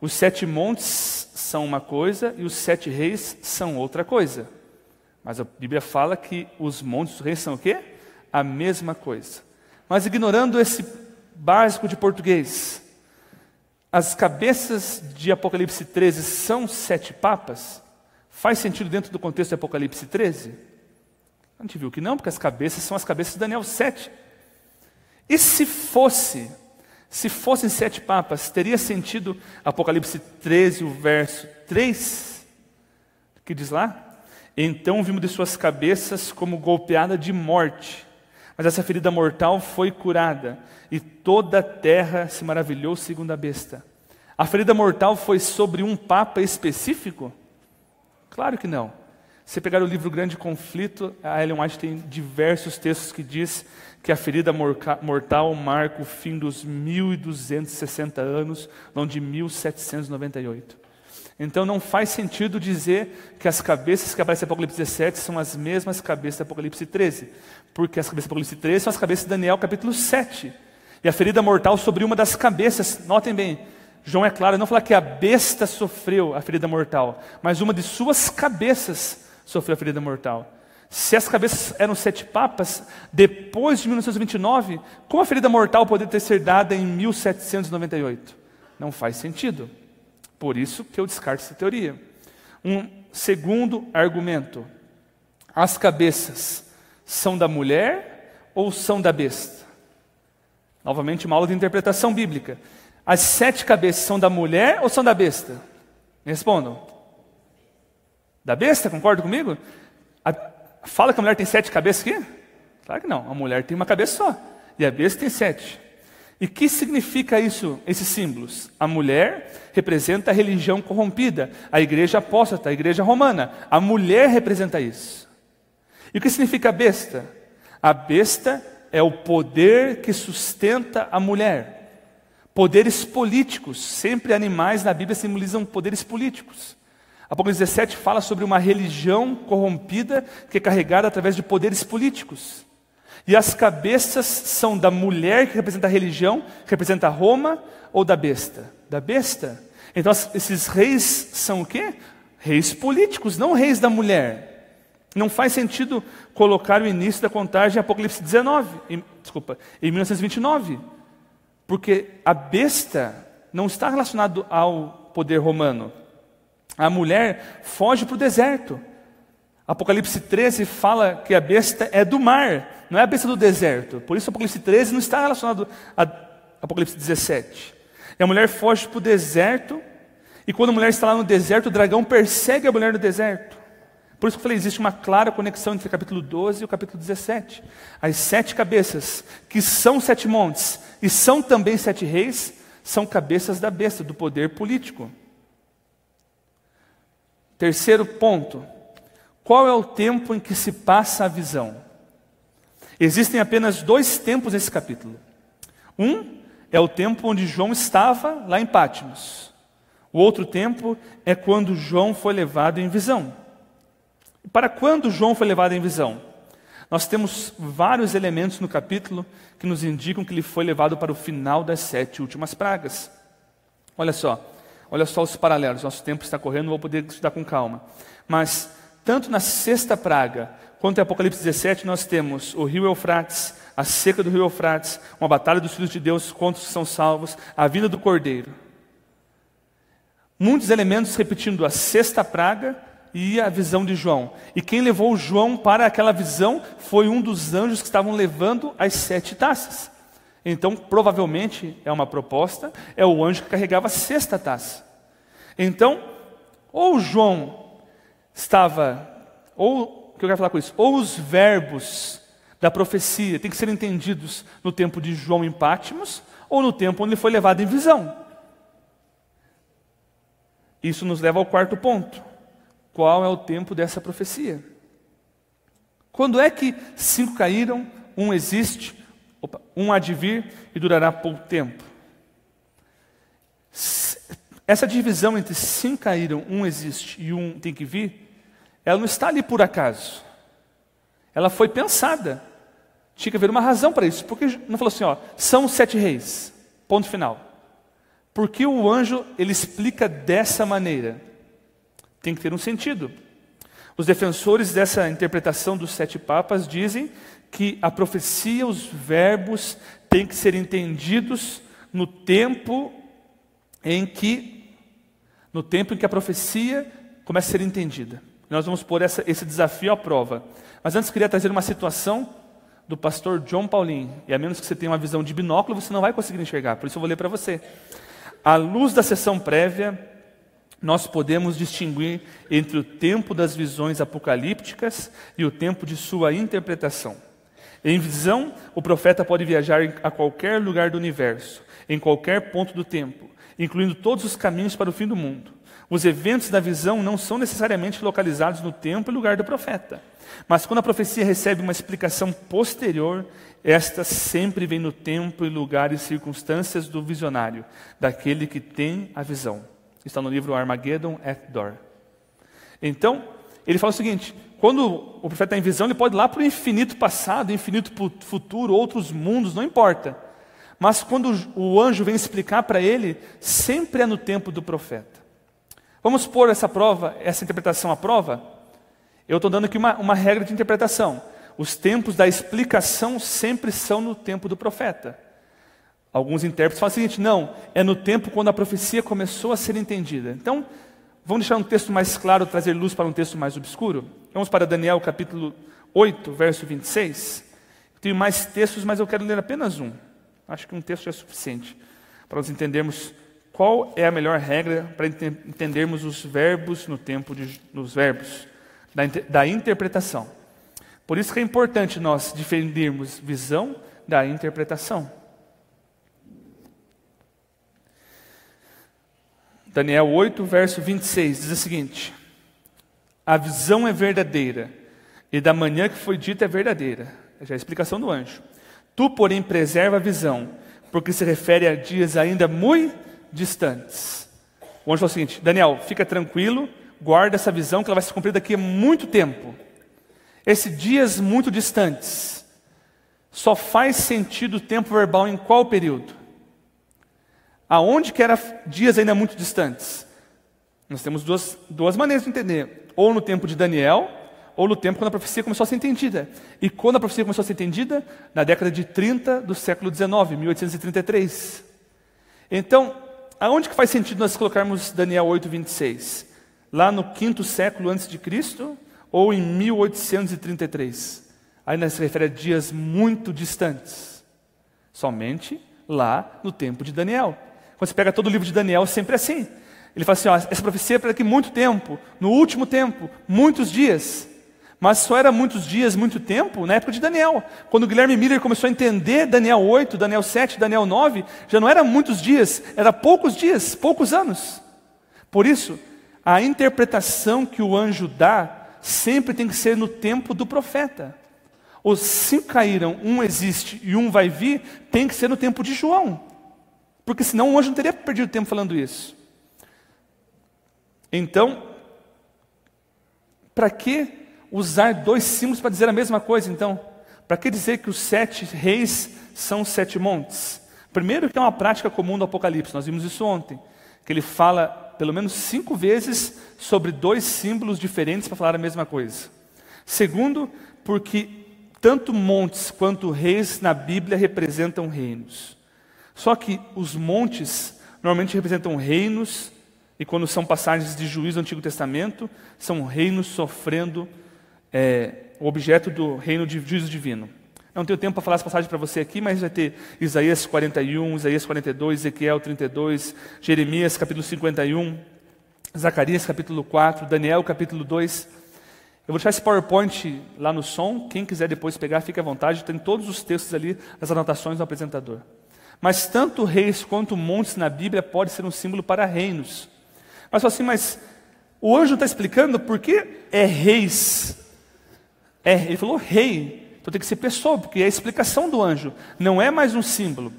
Speaker 1: Os 7 montes são uma coisa e os 7 reis são outra coisa. Mas a Bíblia fala que os montes e os reis são o quê? A mesma coisa. Mas ignorando esse básico de português, as cabeças de Apocalipse 13 são 7 papas? Faz sentido dentro do contexto de Apocalipse 13? A gente viu que não, porque as cabeças são as cabeças de Daniel 7. E se fossem 7 papas, teria sentido Apocalipse 13, o verso 3, que diz lá? Então vimos de suas cabeças como golpeada de morte, mas essa ferida mortal foi curada, e toda a terra se maravilhou segundo a besta. A ferida mortal foi sobre um papa específico? Claro que não. Se pegar o livro Grande Conflito, a Ellen White tem diversos textos que diz que a ferida mortal marca o fim dos 1260 anos, não de 1798. Então não faz sentido dizer que as cabeças que aparecem em Apocalipse 17 são as mesmas cabeças de Apocalipse 13, porque as cabeças de Apocalipse 13 são as cabeças de Daniel capítulo 7. E a ferida mortal sobre uma das cabeças, notem bem, João é claro, não fala que a besta sofreu a ferida mortal, mas uma de suas cabeças sofreu a ferida mortal. Se as cabeças eram 7 papas, depois de 1929, como a ferida mortal poderia ter sido dada em 1798? Não faz sentido. Por isso que eu descarto essa teoria. Um segundo argumento. As cabeças são da mulher ou são da besta? Novamente uma aula de interpretação bíblica. As 7 cabeças são da mulher ou são da besta? Me respondam. Da besta, concorda comigo? Fala que a mulher tem 7 cabeças aqui? Claro que não, a mulher tem uma cabeça só, e a besta tem 7. E que significa isso, esses símbolos? A mulher representa a religião corrompida, a igreja apóstata, a igreja romana. A mulher representa isso. E o que significa a besta? A besta é o poder que sustenta a mulher. Poderes políticos, sempre animais na Bíblia simbolizam poderes políticos. Apocalipse 17 fala sobre uma religião corrompida que é carregada através de poderes políticos. E as cabeças são da mulher que representa a religião, que representa Roma, ou da besta? Da besta. Então esses reis são o quê? Reis políticos, não reis da mulher. Não faz sentido colocar o início da contagem em Apocalipse 19, em 1929. Porque a besta não está relacionada ao poder romano. A mulher foge para o deserto. Apocalipse 13 fala que a besta é do mar, não é a besta do deserto. Por isso Apocalipse 13 não está relacionado a Apocalipse 17. E a mulher foge para o deserto, e quando a mulher está lá no deserto, o dragão persegue a mulher no deserto. Por isso que eu falei, existe uma clara conexão entre o capítulo 12 e o capítulo 17. As 7 cabeças, que são 7 montes, e são também 7 reis, são cabeças da besta, do poder político. Terceiro ponto, qual é o tempo em que se passa a visão? Existem apenas 2 tempos nesse capítulo. Um é o tempo onde João estava lá em Patmos. O outro tempo é quando João foi levado em visão. E para quando João foi levado em visão? Nós temos vários elementos no capítulo que nos indicam que ele foi levado para o final das 7 últimas pragas. Olha só os paralelos, nosso tempo está correndo, não vou poder estudar com calma. Mas, tanto na 6ª praga, quanto em Apocalipse 17, nós temos o rio Eufrates, a seca do rio Eufrates, uma batalha dos filhos de Deus contra os que são salvos, a vinda do Cordeiro. Muitos elementos repetindo a 6ª praga e a visão de João. E quem levou João para aquela visão foi um dos anjos que estavam levando as 7 taças. Então, provavelmente, é uma proposta, é o anjo que carregava a 6ª taça. Então, ou João estava, ou, o que eu quero falar com isso? Ou os verbos da profecia têm que ser entendidos no tempo de João em Patmos, ou no tempo onde ele foi levado em visão. Isso nos leva ao 4º ponto. Qual é o tempo dessa profecia? Quando é que 5 caíram, 1 existe, um há de vir e durará pouco tempo? Essa divisão entre 5 caíram, 1 existe e 1 tem que vir, ela não está ali por acaso. Ela foi pensada. Tinha que haver uma razão para isso. Porque não falou assim, são os 7 reis, ponto final. Por que o anjo ele explica dessa maneira? Tem que ter um sentido. Os defensores dessa interpretação dos 7 papas dizem que a profecia, os verbos, têm que ser entendidos no tempo em que a profecia começa a ser entendida. Nós vamos pôr esse desafio à prova. Mas antes queria trazer uma situação do pastor John Paulin. E a menos que você tenha uma visão de binóculo, você não vai conseguir enxergar. Por isso eu vou ler para você. À luz da sessão prévia, nós podemos distinguir entre o tempo das visões apocalípticas e o tempo de sua interpretação. Em visão, o profeta pode viajar a qualquer lugar do universo, em qualquer ponto do tempo, incluindo todos os caminhos para o fim do mundo. Os eventos da visão não são necessariamente localizados no tempo e lugar do profeta. Mas quando a profecia recebe uma explicação posterior, esta sempre vem no tempo e lugar e circunstâncias do visionário, daquele que tem a visão. Está no livro Armageddon at Door. Então, ele fala o seguinte: quando o profeta está em visão, ele pode ir lá para o infinito passado, infinito futuro, outros mundos, não importa. Mas quando o anjo vem explicar para ele, sempre é no tempo do profeta. Vamos pôr essa interpretação à prova? Eu estou dando aqui uma regra de interpretação. Os tempos da explicação sempre são no tempo do profeta. Alguns intérpretes falam o seguinte: não, é no tempo quando a profecia começou a ser entendida. Então, vamos deixar um texto mais claro, trazer luz para um texto mais obscuro? Vamos para Daniel capítulo 8, verso 26. Eu tenho mais textos, mas eu quero ler apenas um. Acho que um texto já é suficiente para nós entendermos qual é a melhor regra para entendermos os verbos nos verbos da interpretação. Por isso que é importante nós defendermos visão da interpretação. Daniel 8, verso 26, diz o seguinte: a visão é verdadeira, e da manhã que foi dita é verdadeira. Já é a explicação do anjo. Tu, porém, preserva a visão, porque se refere a dias ainda muito distantes. O anjo falou o seguinte: Daniel, fica tranquilo, guarda essa visão que ela vai se cumprir daqui a muito tempo. Esses dias muito distantes só faz sentido o tempo verbal em qual período? Aonde que era dias ainda muito distantes? Nós temos duas maneiras de entender. Ou no tempo de Daniel, ou no tempo quando a profecia começou a ser entendida. E quando a profecia começou a ser entendida? Na década de 30 do século XIX, 1833. Então, aonde que faz sentido nós colocarmos Daniel 8, 26? Lá no 5º século antes de Cristo, ou em 1833? Ainda se refere a dias muito distantes. Somente lá no tempo de Daniel. Quando você pega todo o livro de Daniel, sempre é assim. Ele fala assim: ó, essa profecia é para daqui muito tempo, no último tempo, muitos dias. Mas só era muitos dias, muito tempo, na época de Daniel. Quando o Guilherme Miller começou a entender Daniel 8, Daniel 7, Daniel 9, já não era muitos dias, era poucos dias, poucos anos. Por isso, a interpretação que o anjo dá sempre tem que ser no tempo do profeta. Os 5 caíram, um existe e um vai vir, tem que ser no tempo de João. Porque senão o anjo não teria perdido tempo falando isso. Então, para que usar 2 símbolos para dizer a mesma coisa, então? Para que dizer que os 7 reis são 7 montes? Primeiro, que é uma prática comum do Apocalipse, nós vimos isso ontem, que ele fala pelo menos 5 vezes sobre 2 símbolos diferentes para falar a mesma coisa. Segundo, porque tanto montes quanto reis na Bíblia representam reinos. Só que os montes normalmente representam reinos, e quando são passagens de juízo do Antigo Testamento, são reinos sofrendo o objeto do reino de juízo divino. Não tenho tempo para falar essa passagem para você aqui, mas vai ter Isaías 41, Isaías 42, Ezequiel 32, Jeremias capítulo 51, Zacarias capítulo 4, Daniel capítulo 2. Eu vou deixar esse PowerPoint lá no som, quem quiser depois pegar, fique à vontade, tem todos os textos ali, as anotações do apresentador. Mas tanto reis quanto montes na Bíblia pode ser um símbolo para reinos. Mas assim, mas o anjo está explicando por que é reis. Ele falou rei, então tem que ser pessoa, porque é a explicação do anjo, não é mais um símbolo.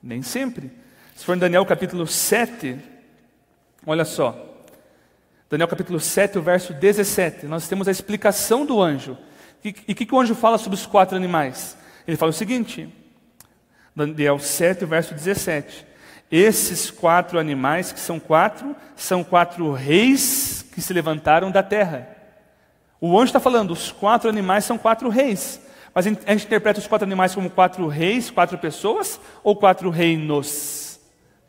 Speaker 1: Nem sempre. Se for em Daniel capítulo 7, olha só. Daniel capítulo 7, o verso 17, nós temos a explicação do anjo. E o que o anjo fala sobre os 4 animais? Ele fala o seguinte, Daniel 7, verso 17. Esses 4 animais, que são quatro reis que se levantaram da terra. O anjo está falando, os 4 animais são 4 reis. Mas a gente interpreta os 4 animais como 4 reis, 4 pessoas, ou 4 reinos?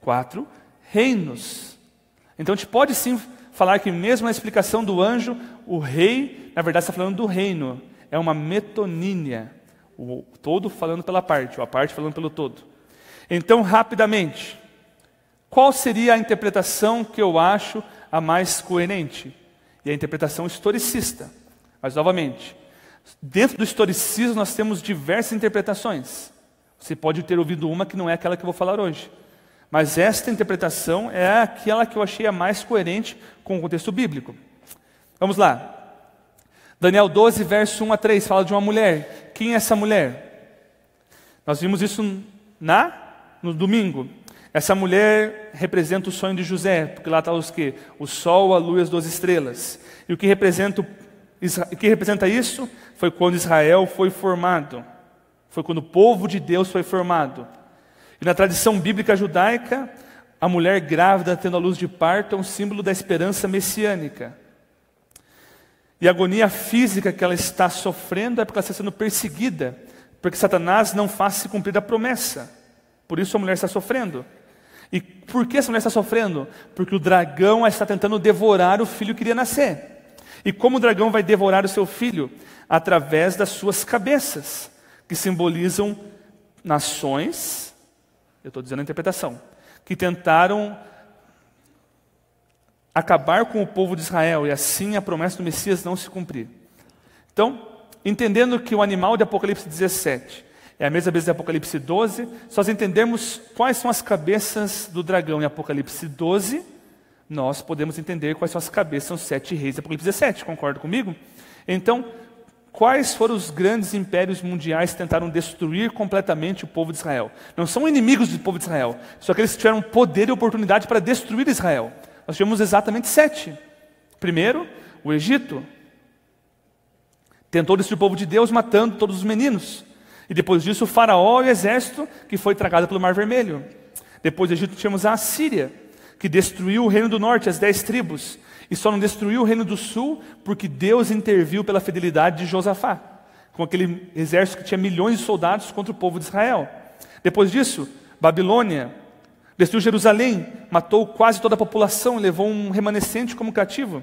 Speaker 1: 4 reinos. Então a gente pode sim falar que mesmo na explicação do anjo, o rei, na verdade está falando do reino. É uma metonímia. O todo falando pela parte, ou a parte falando pelo todo. Então, rapidamente, qual seria a interpretação que eu acho a mais coerente? E a interpretação historicista. Mas, novamente, dentro do historicismo nós temos diversas interpretações. Você pode ter ouvido uma que não é aquela que eu vou falar hoje. Mas esta interpretação é aquela que eu achei a mais coerente com o contexto bíblico. Vamos lá. Daniel 12, verso 1 a 3, fala de uma mulher. Quem é essa mulher? Nós vimos isso no domingo. Essa mulher representa o sonho de José, porque lá está os quê? O sol, a lua e as 12 estrelas. E o que representa isso foi quando Israel foi formado. Foi quando o povo de Deus foi formado. E na tradição bíblica judaica, a mulher grávida tendo a luz de parto é um símbolo da esperança messiânica. E a agonia física que ela está sofrendo é porque ela está sendo perseguida, porque Satanás não faz se cumprir a promessa. Por isso a mulher está sofrendo. E por que essa mulher está sofrendo? Porque o dragão está tentando devorar o filho que iria nascer. E como o dragão vai devorar o seu filho? Através das suas cabeças, que simbolizam nações, eu estou dizendo a interpretação, que tentaram acabar com o povo de Israel e assim a promessa do Messias não se cumprir. Então, entendendo que o animal de Apocalipse 17 é a mesma vez de Apocalipse 12, se nós entendermos quais são as cabeças do dragão em Apocalipse 12, nós podemos entender quais são as cabeças dos 7 reis de Apocalipse 17, concorda comigo? Então, quais foram os grandes impérios mundiais que tentaram destruir completamente o povo de Israel? Não são inimigos do povo de Israel, são aqueles que tiveram poder e oportunidade para destruir Israel. Nós tivemos exatamente 7. Primeiro, o Egito. Tentou destruir o povo de Deus, matando todos os meninos. E depois disso, o faraó e o exército, que foi tragado pelo Mar Vermelho. Depois do Egito, tínhamos a Assíria, que destruiu o reino do norte, as 10 tribos. E só não destruiu o reino do sul, porque Deus interviu pela fidelidade de Josafá, com aquele exército que tinha milhões de soldados contra o povo de Israel. Depois disso, Babilônia destruiu Jerusalém, matou quase toda a população e levou um remanescente como cativo.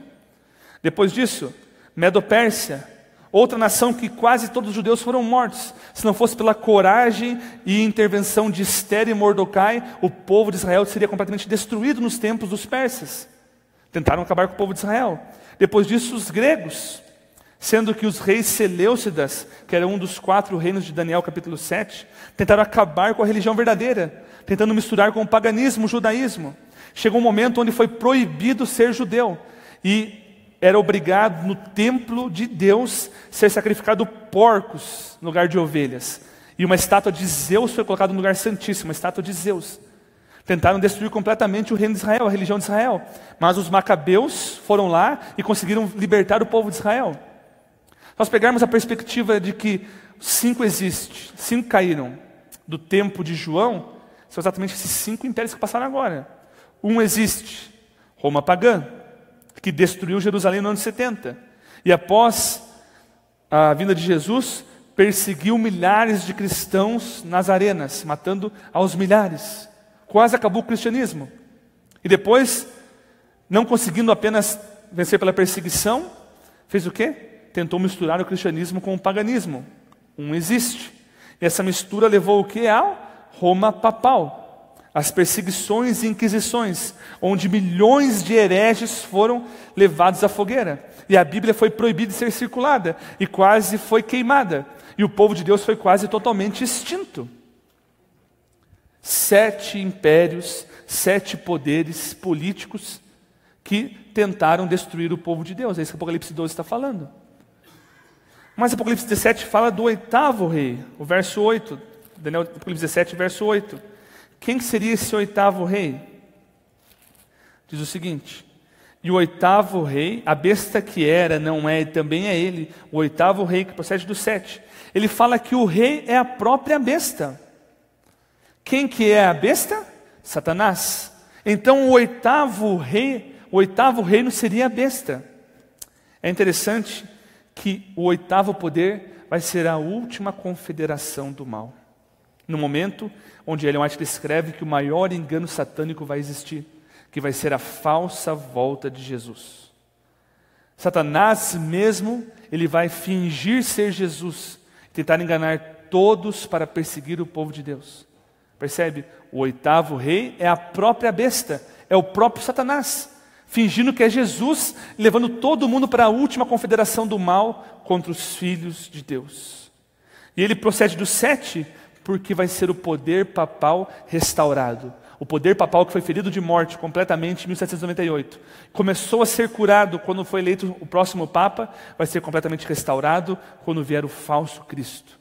Speaker 1: Depois disso, Medo-Pérsia, outra nação que quase todos os judeus foram mortos. Se não fosse pela coragem e intervenção de Ester e Mordecai, o povo de Israel seria completamente destruído nos tempos dos persas. Tentaram acabar com o povo de Israel. Depois disso, os gregos, sendo que os reis Seleucidas, que era um dos 4 reinos de Daniel capítulo 7, tentaram acabar com a religião verdadeira, tentando misturar com o paganismo, o judaísmo. Chegou um momento onde foi proibido ser judeu, e era obrigado no templo de Deus ser sacrificado porcos no lugar de ovelhas. E uma estátua de Zeus foi colocada no lugar santíssimo, uma estátua de Zeus. Tentaram destruir completamente o reino de Israel, a religião de Israel. Mas os macabeus foram lá e conseguiram libertar o povo de Israel. Nós pegarmos a perspectiva de que 5 existem, 5 caíram do tempo de João, são exatamente esses 5 impérios que passaram agora. Um existe, Roma pagã, que destruiu Jerusalém no ano 70. E após a vinda de Jesus, perseguiu milhares de cristãos nas arenas, matando aos milhares. Quase acabou o cristianismo. E depois, não conseguindo apenas vencer pela perseguição, fez o quê? Tentou misturar o cristianismo com o paganismo. Um existe. E essa mistura levou o quê? Ao Roma papal. As perseguições e inquisições, onde milhões de hereges foram levados à fogueira. E a Bíblia foi proibida de ser circulada, e quase foi queimada. E o povo de Deus foi quase totalmente extinto. 7 impérios, 7 poderes políticos que tentaram destruir o povo de Deus. É isso que Apocalipse 12 está falando. Mas Apocalipse 17 fala do 8º rei, o verso 8. Daniel, Apocalipse 17, verso 8. Quem seria esse 8º rei? Diz o seguinte: e o 8º rei, a besta que era, não é, e também é ele, o 8º rei que procede do 7. Ele fala que o rei é a própria besta. Quem que é a besta? Satanás. Então o oitavo reino seria a besta. É interessante que o oitavo poder vai ser a última confederação do mal. No momento onde Ellen White descreve que o maior engano satânico vai existir, que vai ser a falsa volta de Jesus. Satanás mesmo, ele vai fingir ser Jesus, tentar enganar todos para perseguir o povo de Deus. Percebe? O oitavo rei é a própria besta, é o próprio Satanás, fingindo que é Jesus, levando todo mundo para a última confederação do mal contra os filhos de Deus. E ele procede do 7, porque vai ser o poder papal restaurado. O poder papal que foi ferido de morte completamente em 1798. Começou a ser curado quando foi eleito o próximo Papa, vai ser completamente restaurado quando vier o falso Cristo.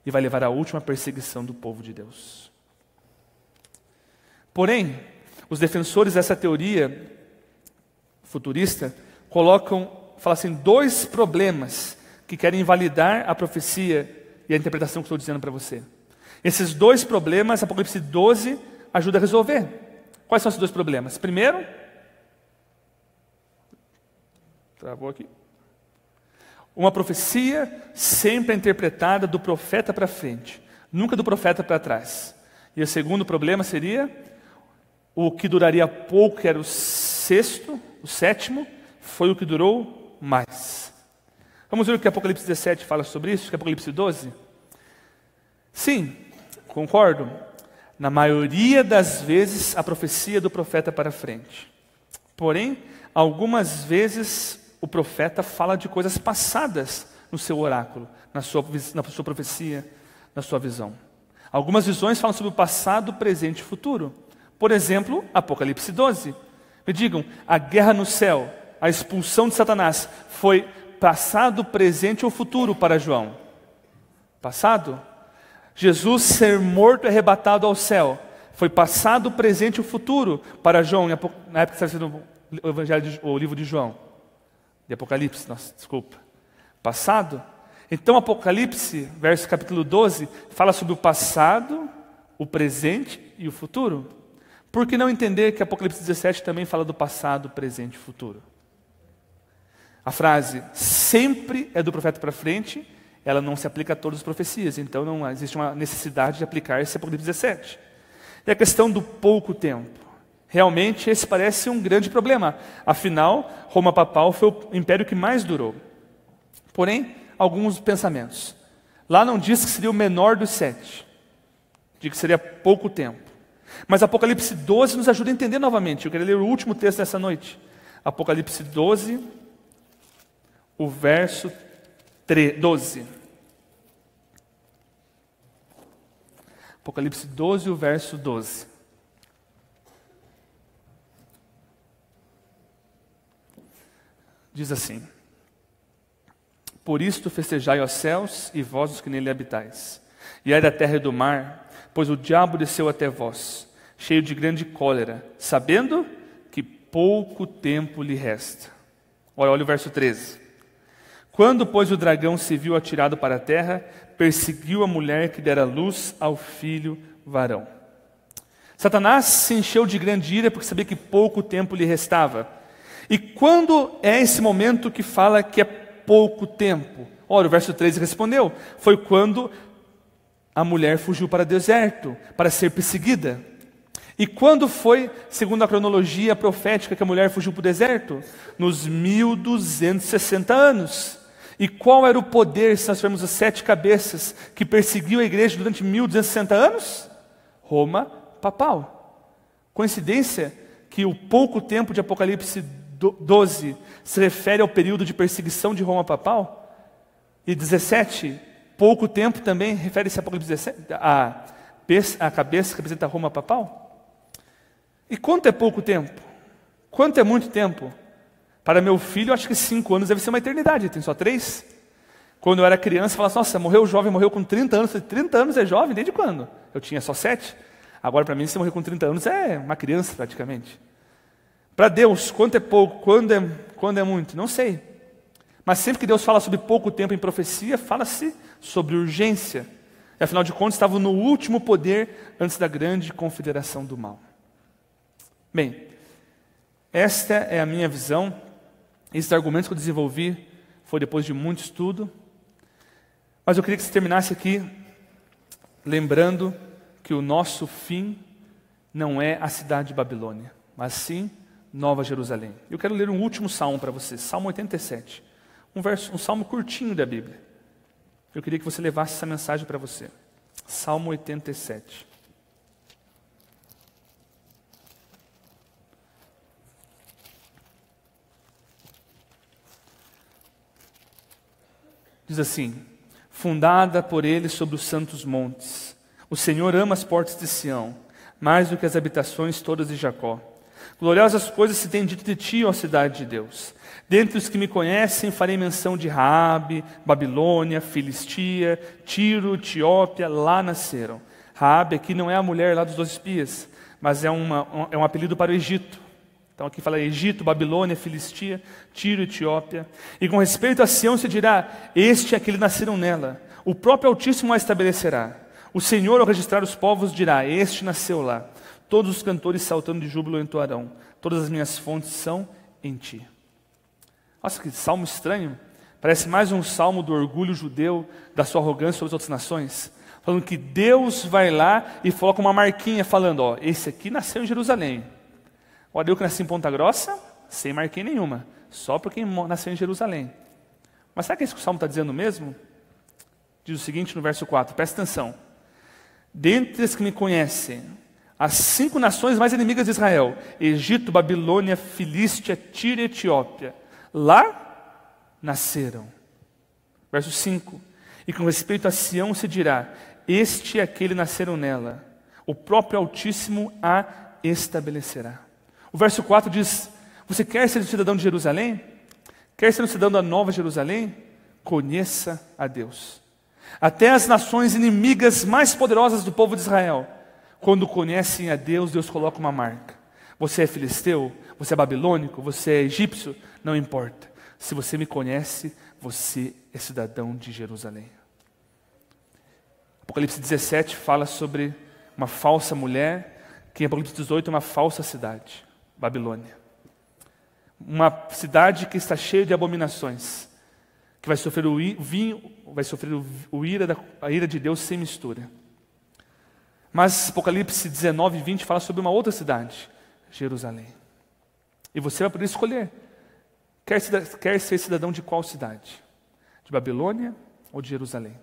Speaker 1: E vai levar à última perseguição do povo de Deus. Porém, os defensores dessa teoria futurista falam assim, 2 problemas que querem invalidar a profecia e a interpretação que estou dizendo para você. Esses 2 problemas, Apocalipse 12 ajuda a resolver. Quais são esses 2 problemas? Primeiro, travou aqui. Uma profecia sempre é interpretada do profeta para frente, nunca do profeta para trás. E o segundo problema seria o que duraria pouco, que era o 6º, o 7º, foi o que durou mais. Vamos ver o que Apocalipse 17 fala sobre isso, que Apocalipse 12? Sim, concordo. Na maioria das vezes, a profecia é do profeta para frente. Porém, algumas vezes, o profeta fala de coisas passadas no seu oráculo, na sua profecia, na sua visão. Algumas visões falam sobre o passado, presente e futuro. Por exemplo, Apocalipse 12. Me digam, a guerra no céu, a expulsão de Satanás, foi passado, presente ou futuro para João? Passado. Jesus ser morto e arrebatado ao céu, foi passado, presente ou futuro para João, na época que estava sendo o livro de João. De Apocalipse, desculpa. Passado. Então Apocalipse, capítulo 12, fala sobre o passado, o presente e o futuro. Por que não entender que Apocalipse 17 também fala do passado, presente e futuro? A frase sempre é do profeta para frente, ela não se aplica a todas as profecias, então não existe uma necessidade de aplicar esse Apocalipse 17. E a questão do pouco tempo. Realmente esse parece um grande problema. Afinal, Roma papal foi o império que mais durou. Porém, alguns pensamentos. Lá não diz que seria o menor dos 7. Diz que seria pouco tempo. Mas Apocalipse 12 nos ajuda a entender novamente. Eu quero ler o último texto dessa noite. Apocalipse 12, o verso 12. Apocalipse 12, o verso 12. Diz assim: Por isto festejai os céus e vós os que nele habitais, e ai da terra e do mar, pois o diabo desceu até vós, cheio de grande cólera, sabendo que pouco tempo lhe resta. Olha o verso 13. Quando, pois, o dragão se viu atirado para a terra, perseguiu a mulher que dera luz ao filho varão. Satanás se encheu de grande ira porque sabia que pouco tempo lhe restava. E quando é esse momento que fala que é pouco tempo? Olha, o verso 13 respondeu, foi quando a mulher fugiu para o deserto, para ser perseguida. E quando foi, segundo a cronologia profética, que a mulher fugiu para o deserto? Nos 1260 anos. E qual era o poder, se nós formos as 7 cabeças, que perseguiu a igreja durante 1260 anos? Roma papal. Coincidência que o pouco tempo de Apocalipse 12 se refere ao período de perseguição de Roma papal? E 17, pouco tempo também refere-se a Apocalipse 17, a cabeça que representa Roma papal? E quanto é pouco tempo? Quanto é muito tempo? Para meu filho, eu acho que 5 anos deve ser uma eternidade, tem só 3. Quando eu era criança, eu falava assim, nossa, morreu jovem, morreu com 30 anos. 30 anos é jovem, desde quando? Eu tinha só 7. Agora, para mim, se morrer com 30 anos, é uma criança praticamente. Para Deus, quanto é pouco, quando é muito? Não sei. Mas sempre que Deus fala sobre pouco tempo em profecia, fala-se sobre urgência. E afinal de contas, estavam no último poder antes da grande confederação do mal. Bem, esta é a minha visão. Esses argumentos que eu desenvolvi foi depois de muito estudo. Mas eu queria que você terminasse aqui lembrando que o nosso fim não é a cidade de Babilônia, mas sim Nova Jerusalém. Eu quero ler um último salmo para você, Salmo 87. Um salmo curtinho da Bíblia. Eu queria que você levasse essa mensagem para você. Salmo 87. Diz assim: fundada por ele sobre os santos montes, o Senhor ama as portas de Sião, mais do que as habitações todas de Jacó. Gloriosas coisas se tem dito de ti, ó cidade de Deus. Dentre os que me conhecem, farei menção de Raabe, Babilônia, Filistia, Tiro, Etiópia, lá nasceram. Raabe aqui não é a mulher lá dos 12 espias, mas é um apelido para o Egito. Então aqui fala Egito, Babilônia, Filistia, Tiro, Etiópia. E com respeito a Sião se dirá: este é aquele nasceram nela. O próprio Altíssimo a estabelecerá. O Senhor, ao registrar os povos, dirá: este nasceu lá. Todos os cantores saltando de júbilo entoarão. Todas as minhas fontes são em ti. Nossa, que salmo estranho. Parece mais um salmo do orgulho judeu, da sua arrogância sobre as outras nações. Falando que Deus vai lá e coloca uma marquinha falando: ó, esse aqui nasceu em Jerusalém. Olha, eu que nasci em Ponta Grossa, sem marquinha nenhuma. Só para quem nasceu em Jerusalém. Mas sabe o que esse salmo está dizendo mesmo? Diz o seguinte no verso 4, presta atenção. Dentre as que me conhecem, as 5 nações mais inimigas de Israel, Egito, Babilônia, Filístia, Tiro e Etiópia, lá nasceram. Verso 5, e com respeito a Sião se dirá: este e aquele nasceram nela, o próprio Altíssimo a estabelecerá. O verso 4 diz: você quer ser um cidadão de Jerusalém? Quer ser um cidadão da Nova Jerusalém? Conheça a Deus. Até as nações inimigas mais poderosas do povo de Israel, quando conhecem a Deus, Deus coloca uma marca. Você é filisteu? Você é babilônico? Você é egípcio? Não importa. Se você me conhece, você é cidadão de Jerusalém. Apocalipse 17 fala sobre uma falsa mulher, que em Apocalipse 18 é uma falsa cidade, Babilônia. Uma cidade que está cheia de abominações, que vai sofrer a ira de Deus sem mistura. Mas Apocalipse 19 e 20 fala sobre uma outra cidade, Jerusalém. E você vai poder escolher. Quer ser cidadão de qual cidade? De Babilônia ou de Jerusalém?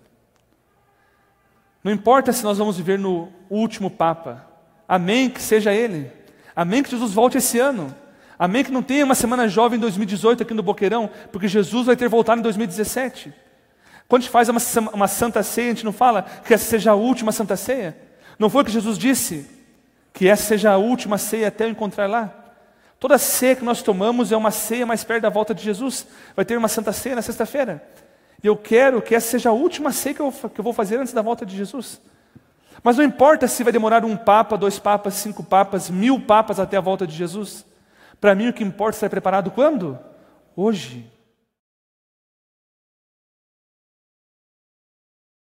Speaker 1: Não importa se nós vamos viver no último Papa. Amém, que seja ele. Amém, que Jesus volte esse ano. Amém, que não tenha uma semana jovem em 2018 aqui no Boqueirão, porque Jesus vai ter voltado em 2017. Quando a gente faz uma santa ceia, a gente não fala que essa seja a última santa ceia? Não foi o que Jesus disse? Que essa seja a última ceia até eu encontrar lá? Toda ceia que nós tomamos é uma ceia mais perto da volta de Jesus. Vai ter uma santa ceia na sexta-feira. E eu quero que essa seja a última ceia que eu vou fazer antes da volta de Jesus. Mas não importa se vai demorar 1 papa, 2 papas, 5 papas, 1000 papas até a volta de Jesus. Para mim o que importa é estar preparado quando? Hoje.